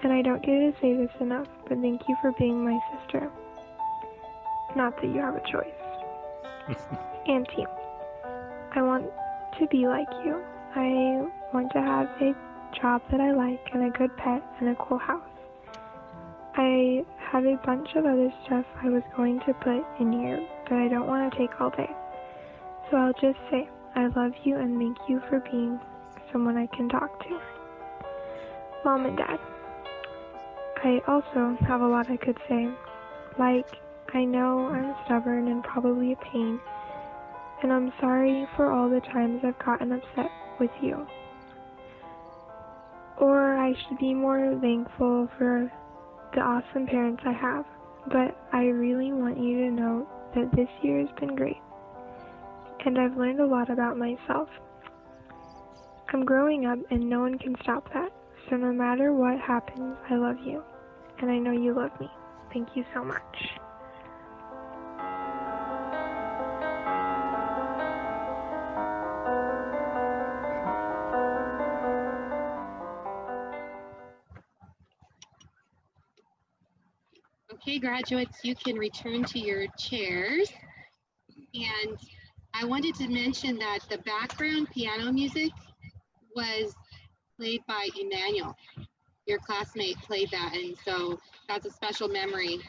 And I don't get to say this enough, but thank you for being my sister. Not that you have a choice. And team, I want to be like you. I want to have a job that I like and a good pet and a cool house. I have a bunch of other stuff I was going to put in here, but I don't want to take all day. So I'll just say, I love you and thank you for being someone I can talk to. Mom and Dad, I also have a lot I could say. Like, I know I'm stubborn and probably a pain, and I'm sorry for all the times I've gotten upset with you. Or I should be more thankful for the awesome parents I have, but I really want you to know that this year has been great, and I've learned a lot about myself. I'm growing up and no one can stop that, so no matter what happens, I love you, and I know you love me. Thank you so much. Okay, graduates, you can return to your chairs. And I wanted to mention that the background piano music was played by Emmanuel. Your classmate played that, and so that's a special memory.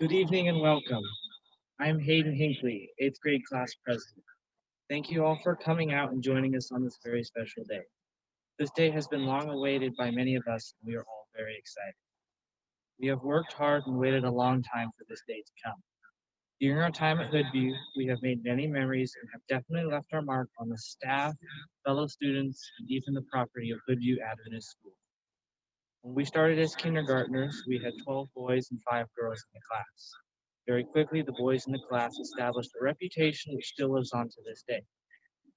Good evening and welcome. I'm Hayden Hinckley, 8th grade class president. Thank you all for coming out and joining us on this very special day. This day has been long awaited by many of us, and we are all very excited. We have worked hard and waited a long time for this day to come. During our time at Hoodview, we have made many memories and have definitely left our mark on the staff, fellow students, and even the property of Hoodview Adventist School. When we started as kindergartners, we had 12 boys and 5 girls in the class. Very quickly, the boys in the class established a reputation which still lives on to this day.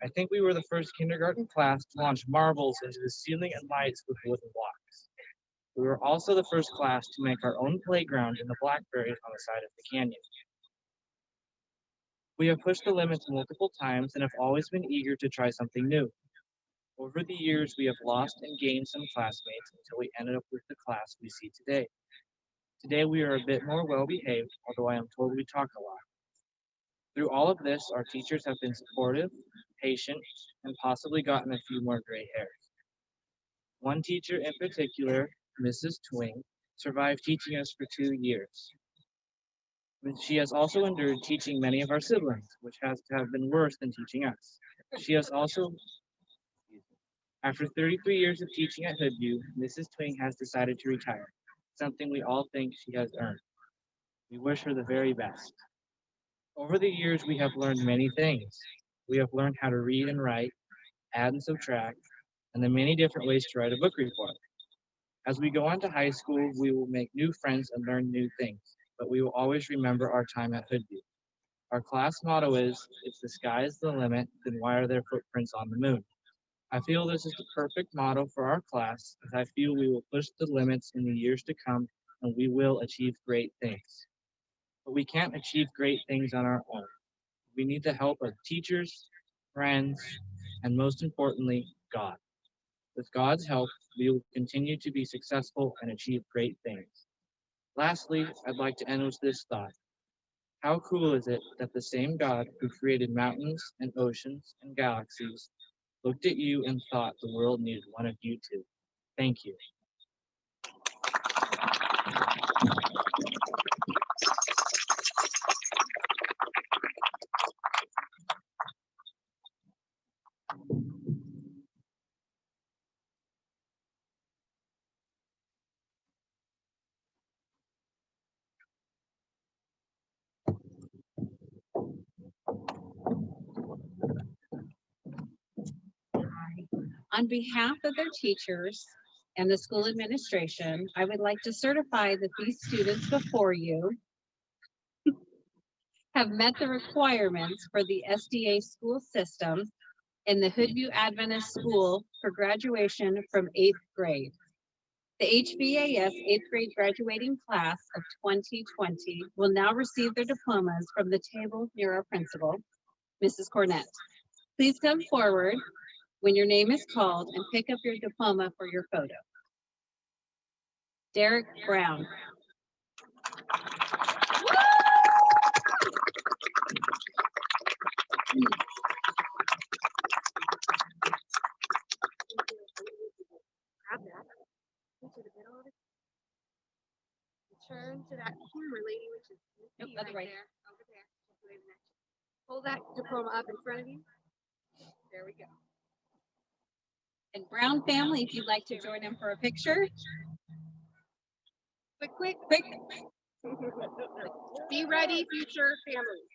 I think we were the first kindergarten class to launch marbles into the ceiling and lights with wooden blocks. We were also the first class to make our own playground in the blackberries on the side of the canyon. We have pushed the limits multiple times and have always been eager to try something new. Over the years, we have lost and gained some classmates until we ended up with the class we see today. Today, we are a bit more well-behaved, although I am told we talk a lot. Through all of this, our teachers have been supportive, patient, and possibly gotten a few more gray hairs. One teacher in particular, Mrs. Twing, survived teaching us for 2 years. She has also endured teaching many of our siblings, which has to have been worse than teaching us. She has also, after 33 years of teaching at Hoodview, Mrs. Twing has decided to retire, something we all think she has earned. We wish her the very best. Over the years, we have learned many things. We have learned how to read and write, add and subtract, and the many different ways to write a book report. As we go on to high school, we will make new friends and learn new things, but we will always remember our time at Hoodview. Our class motto is, if the sky is the limit, then why are there footprints on the moon? I feel this is the perfect motto for our class, as I feel we will push the limits in the years to come, and we will achieve great things. But we can't achieve great things on our own. We need the help of teachers, friends, and most importantly, God. With God's help, we will continue to be successful and achieve great things. Lastly, I'd like to end with this thought. How cool is it that the same God who created mountains and oceans and galaxies looked at you and thought the world needed one of you too? Thank you. On behalf of their teachers and the school administration, I would like to certify that these students before you have met the requirements for the SDA school system in the Hoodview Adventist School for graduation from 8th grade. The HVAS 8th grade graduating class of 2020 will now receive their diplomas from the table near our principal, Mrs. Cornett. Please come forward when your name is called and pick up your diploma for your photo. Derek Brown. Grab that. To the middle of it. Turn to that camera lady, which is Other way. there, over there. Hold that diploma up in front of you. There we go. And Brown family, if you'd like to join in for a picture. Quick. Quick. Be ready, future family.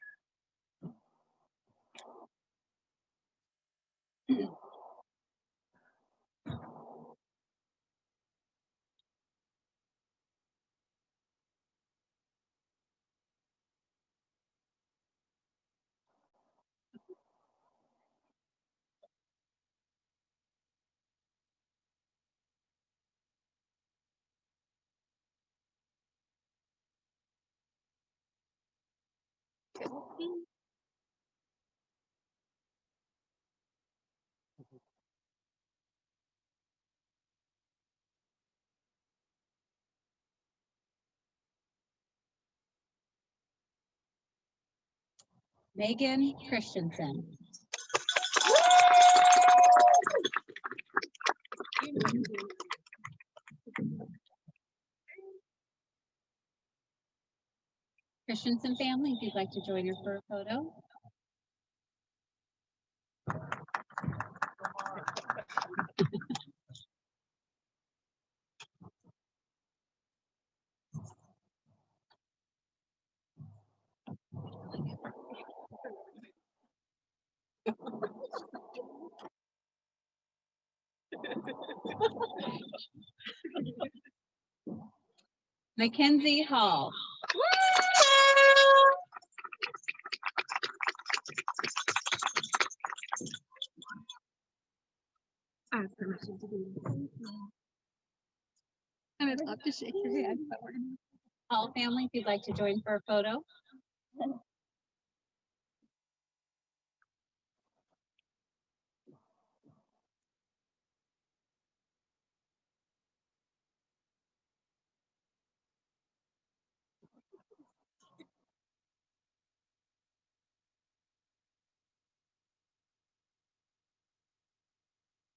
Megan Christensen. Christensen family, if you'd like to join her for a photo. Mackenzie Hall. I have permission to do this. I would love to shake your hand, but we're gonna. Hall family, if you'd like to join for a photo.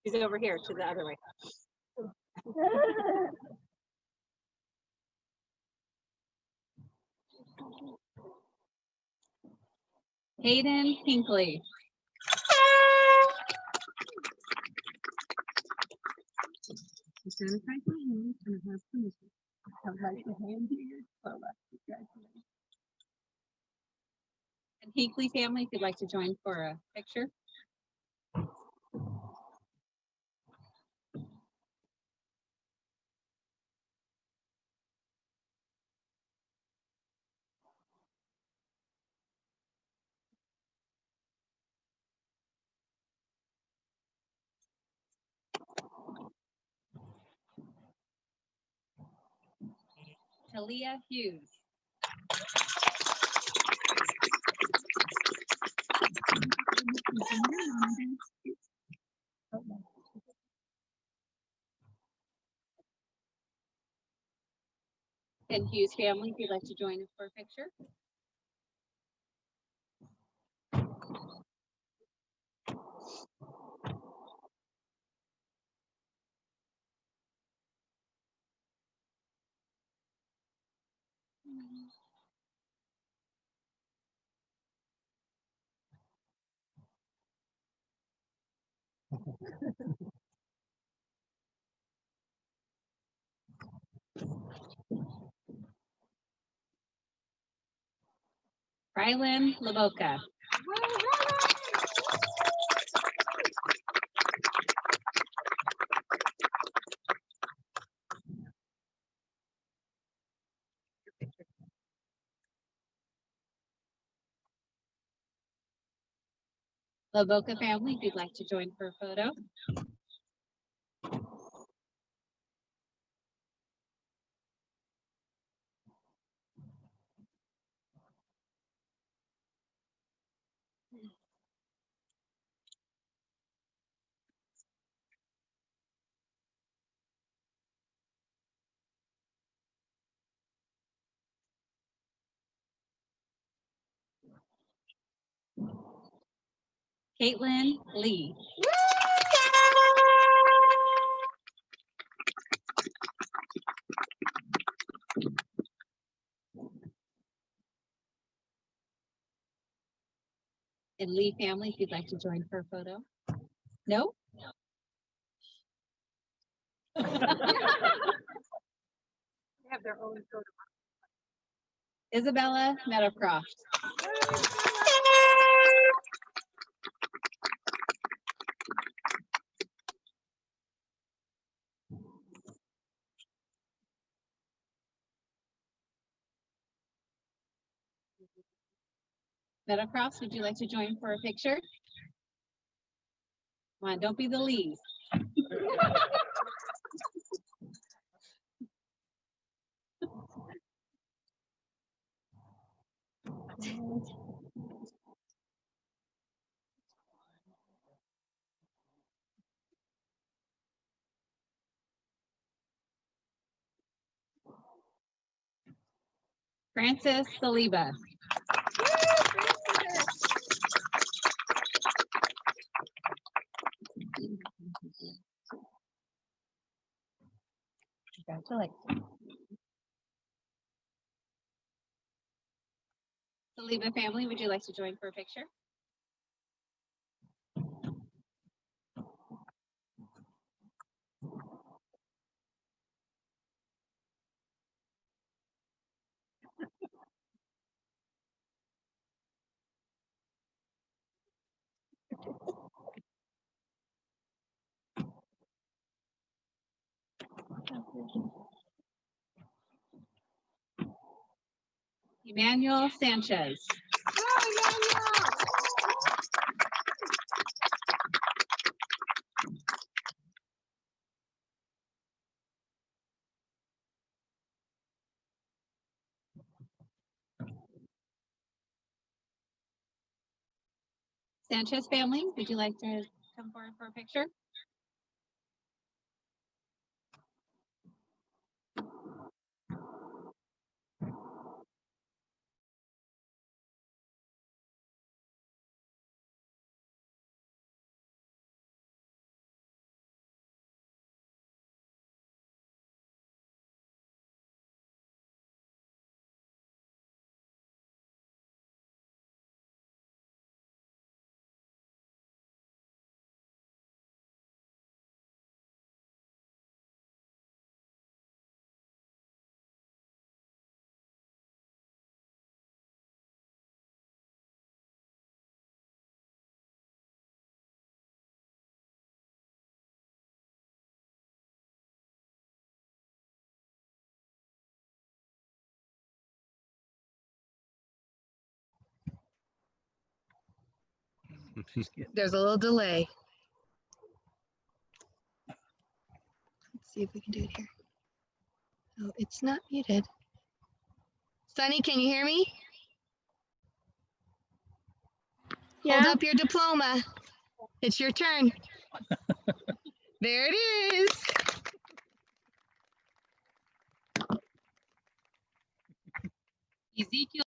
She's over here to the other way. Hayden Pinkley. Sanitize my hands and I have permission. I would like to hand you your diploma. Congratulations. And Hinkley family, if you'd like to join for a picture. Talia Hughes. And Hughes family, if you'd like to join us for a picture. Rylan Lavoca. Lavoca family, if you'd like to join for a photo. Caitlin Lee. And Lee family, if you'd like to join for a photo. No? They have their own photo. Isabella Meadowcroft. Meadowcroft, would you like to join for a picture? Come on, don't be the lead. Francis Saliba. Congratulations. Saliba family, would you like to join for a picture? Emmanuel Sanchez. Sanchez family, would you like to come forward for a picture? There's a little delay. Let's see if we can do it here. Oh, it's not muted. Sunny, can you hear me? Yeah. Hold up your diploma. It's your turn. There it is. Ezekiel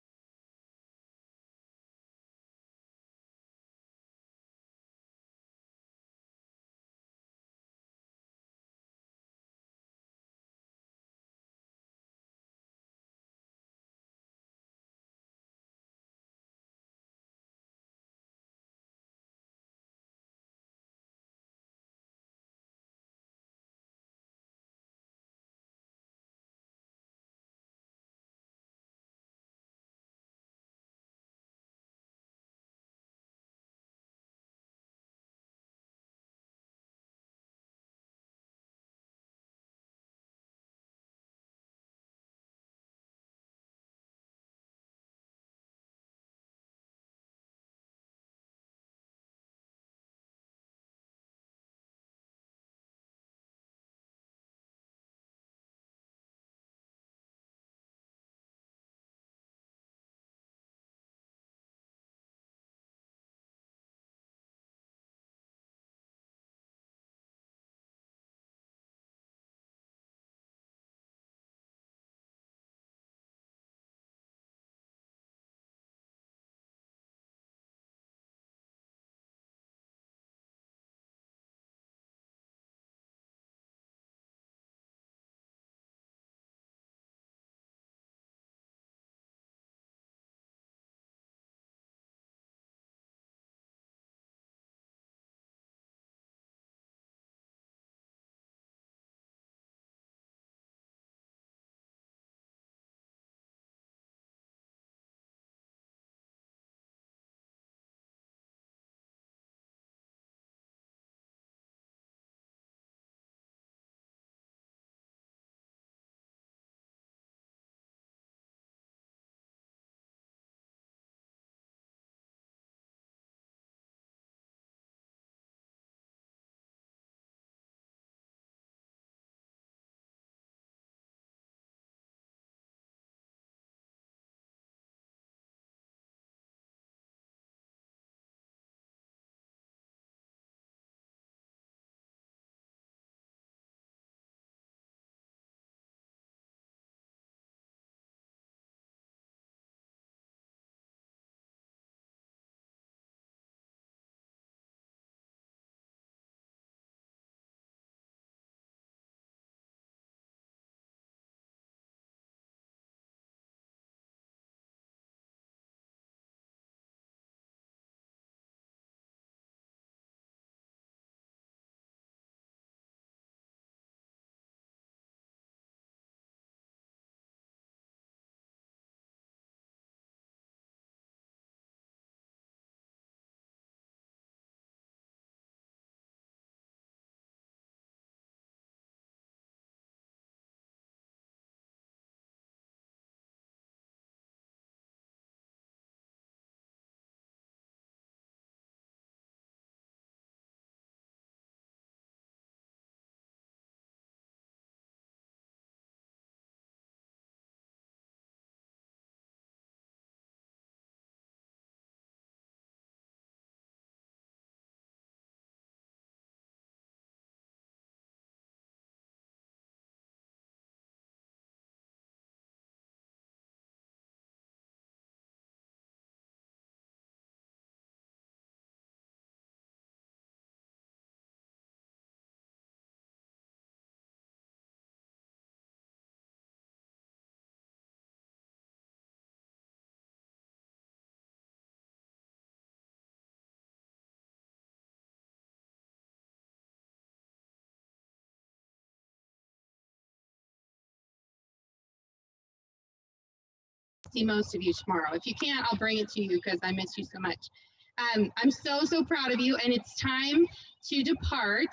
see most of you tomorrow. If you can't, I'll bring it to you because I miss you so much. I'm so proud of you, and it's time to depart.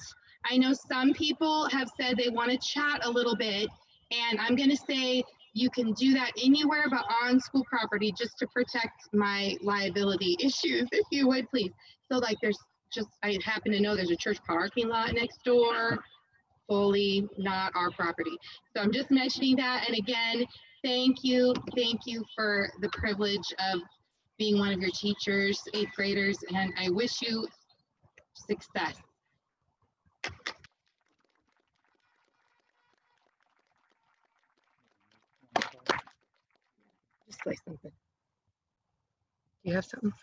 I know some people have said they want to chat a little bit, and I'm going to say you can do that anywhere but on school property just to protect my liability issues, if you would, please. So like I happen to know there's a church parking lot next door, fully not our property. So I'm just mentioning that. And again, thank you for the privilege of being one of your teachers, 8th graders, and I wish you success. Just say something. Do you have something?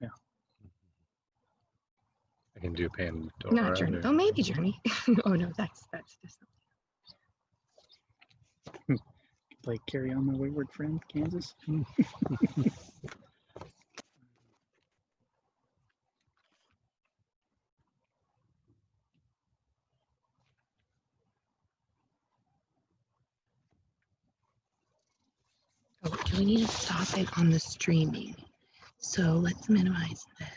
Yeah. I can do Pandora. Not Journey. Oh, maybe Journey. Oh no, that's just Like Carry On My Wayward Friend, Kansas. Oh, do we need to stop it on the streaming? So let's minimize this.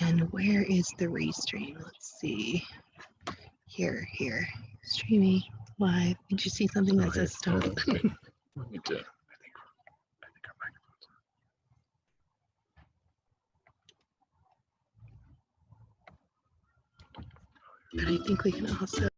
And where is the restream? Let's see. Here. Streaming live. Did you see something that says stop? Let me do. I think our microphone's on. But I think we can also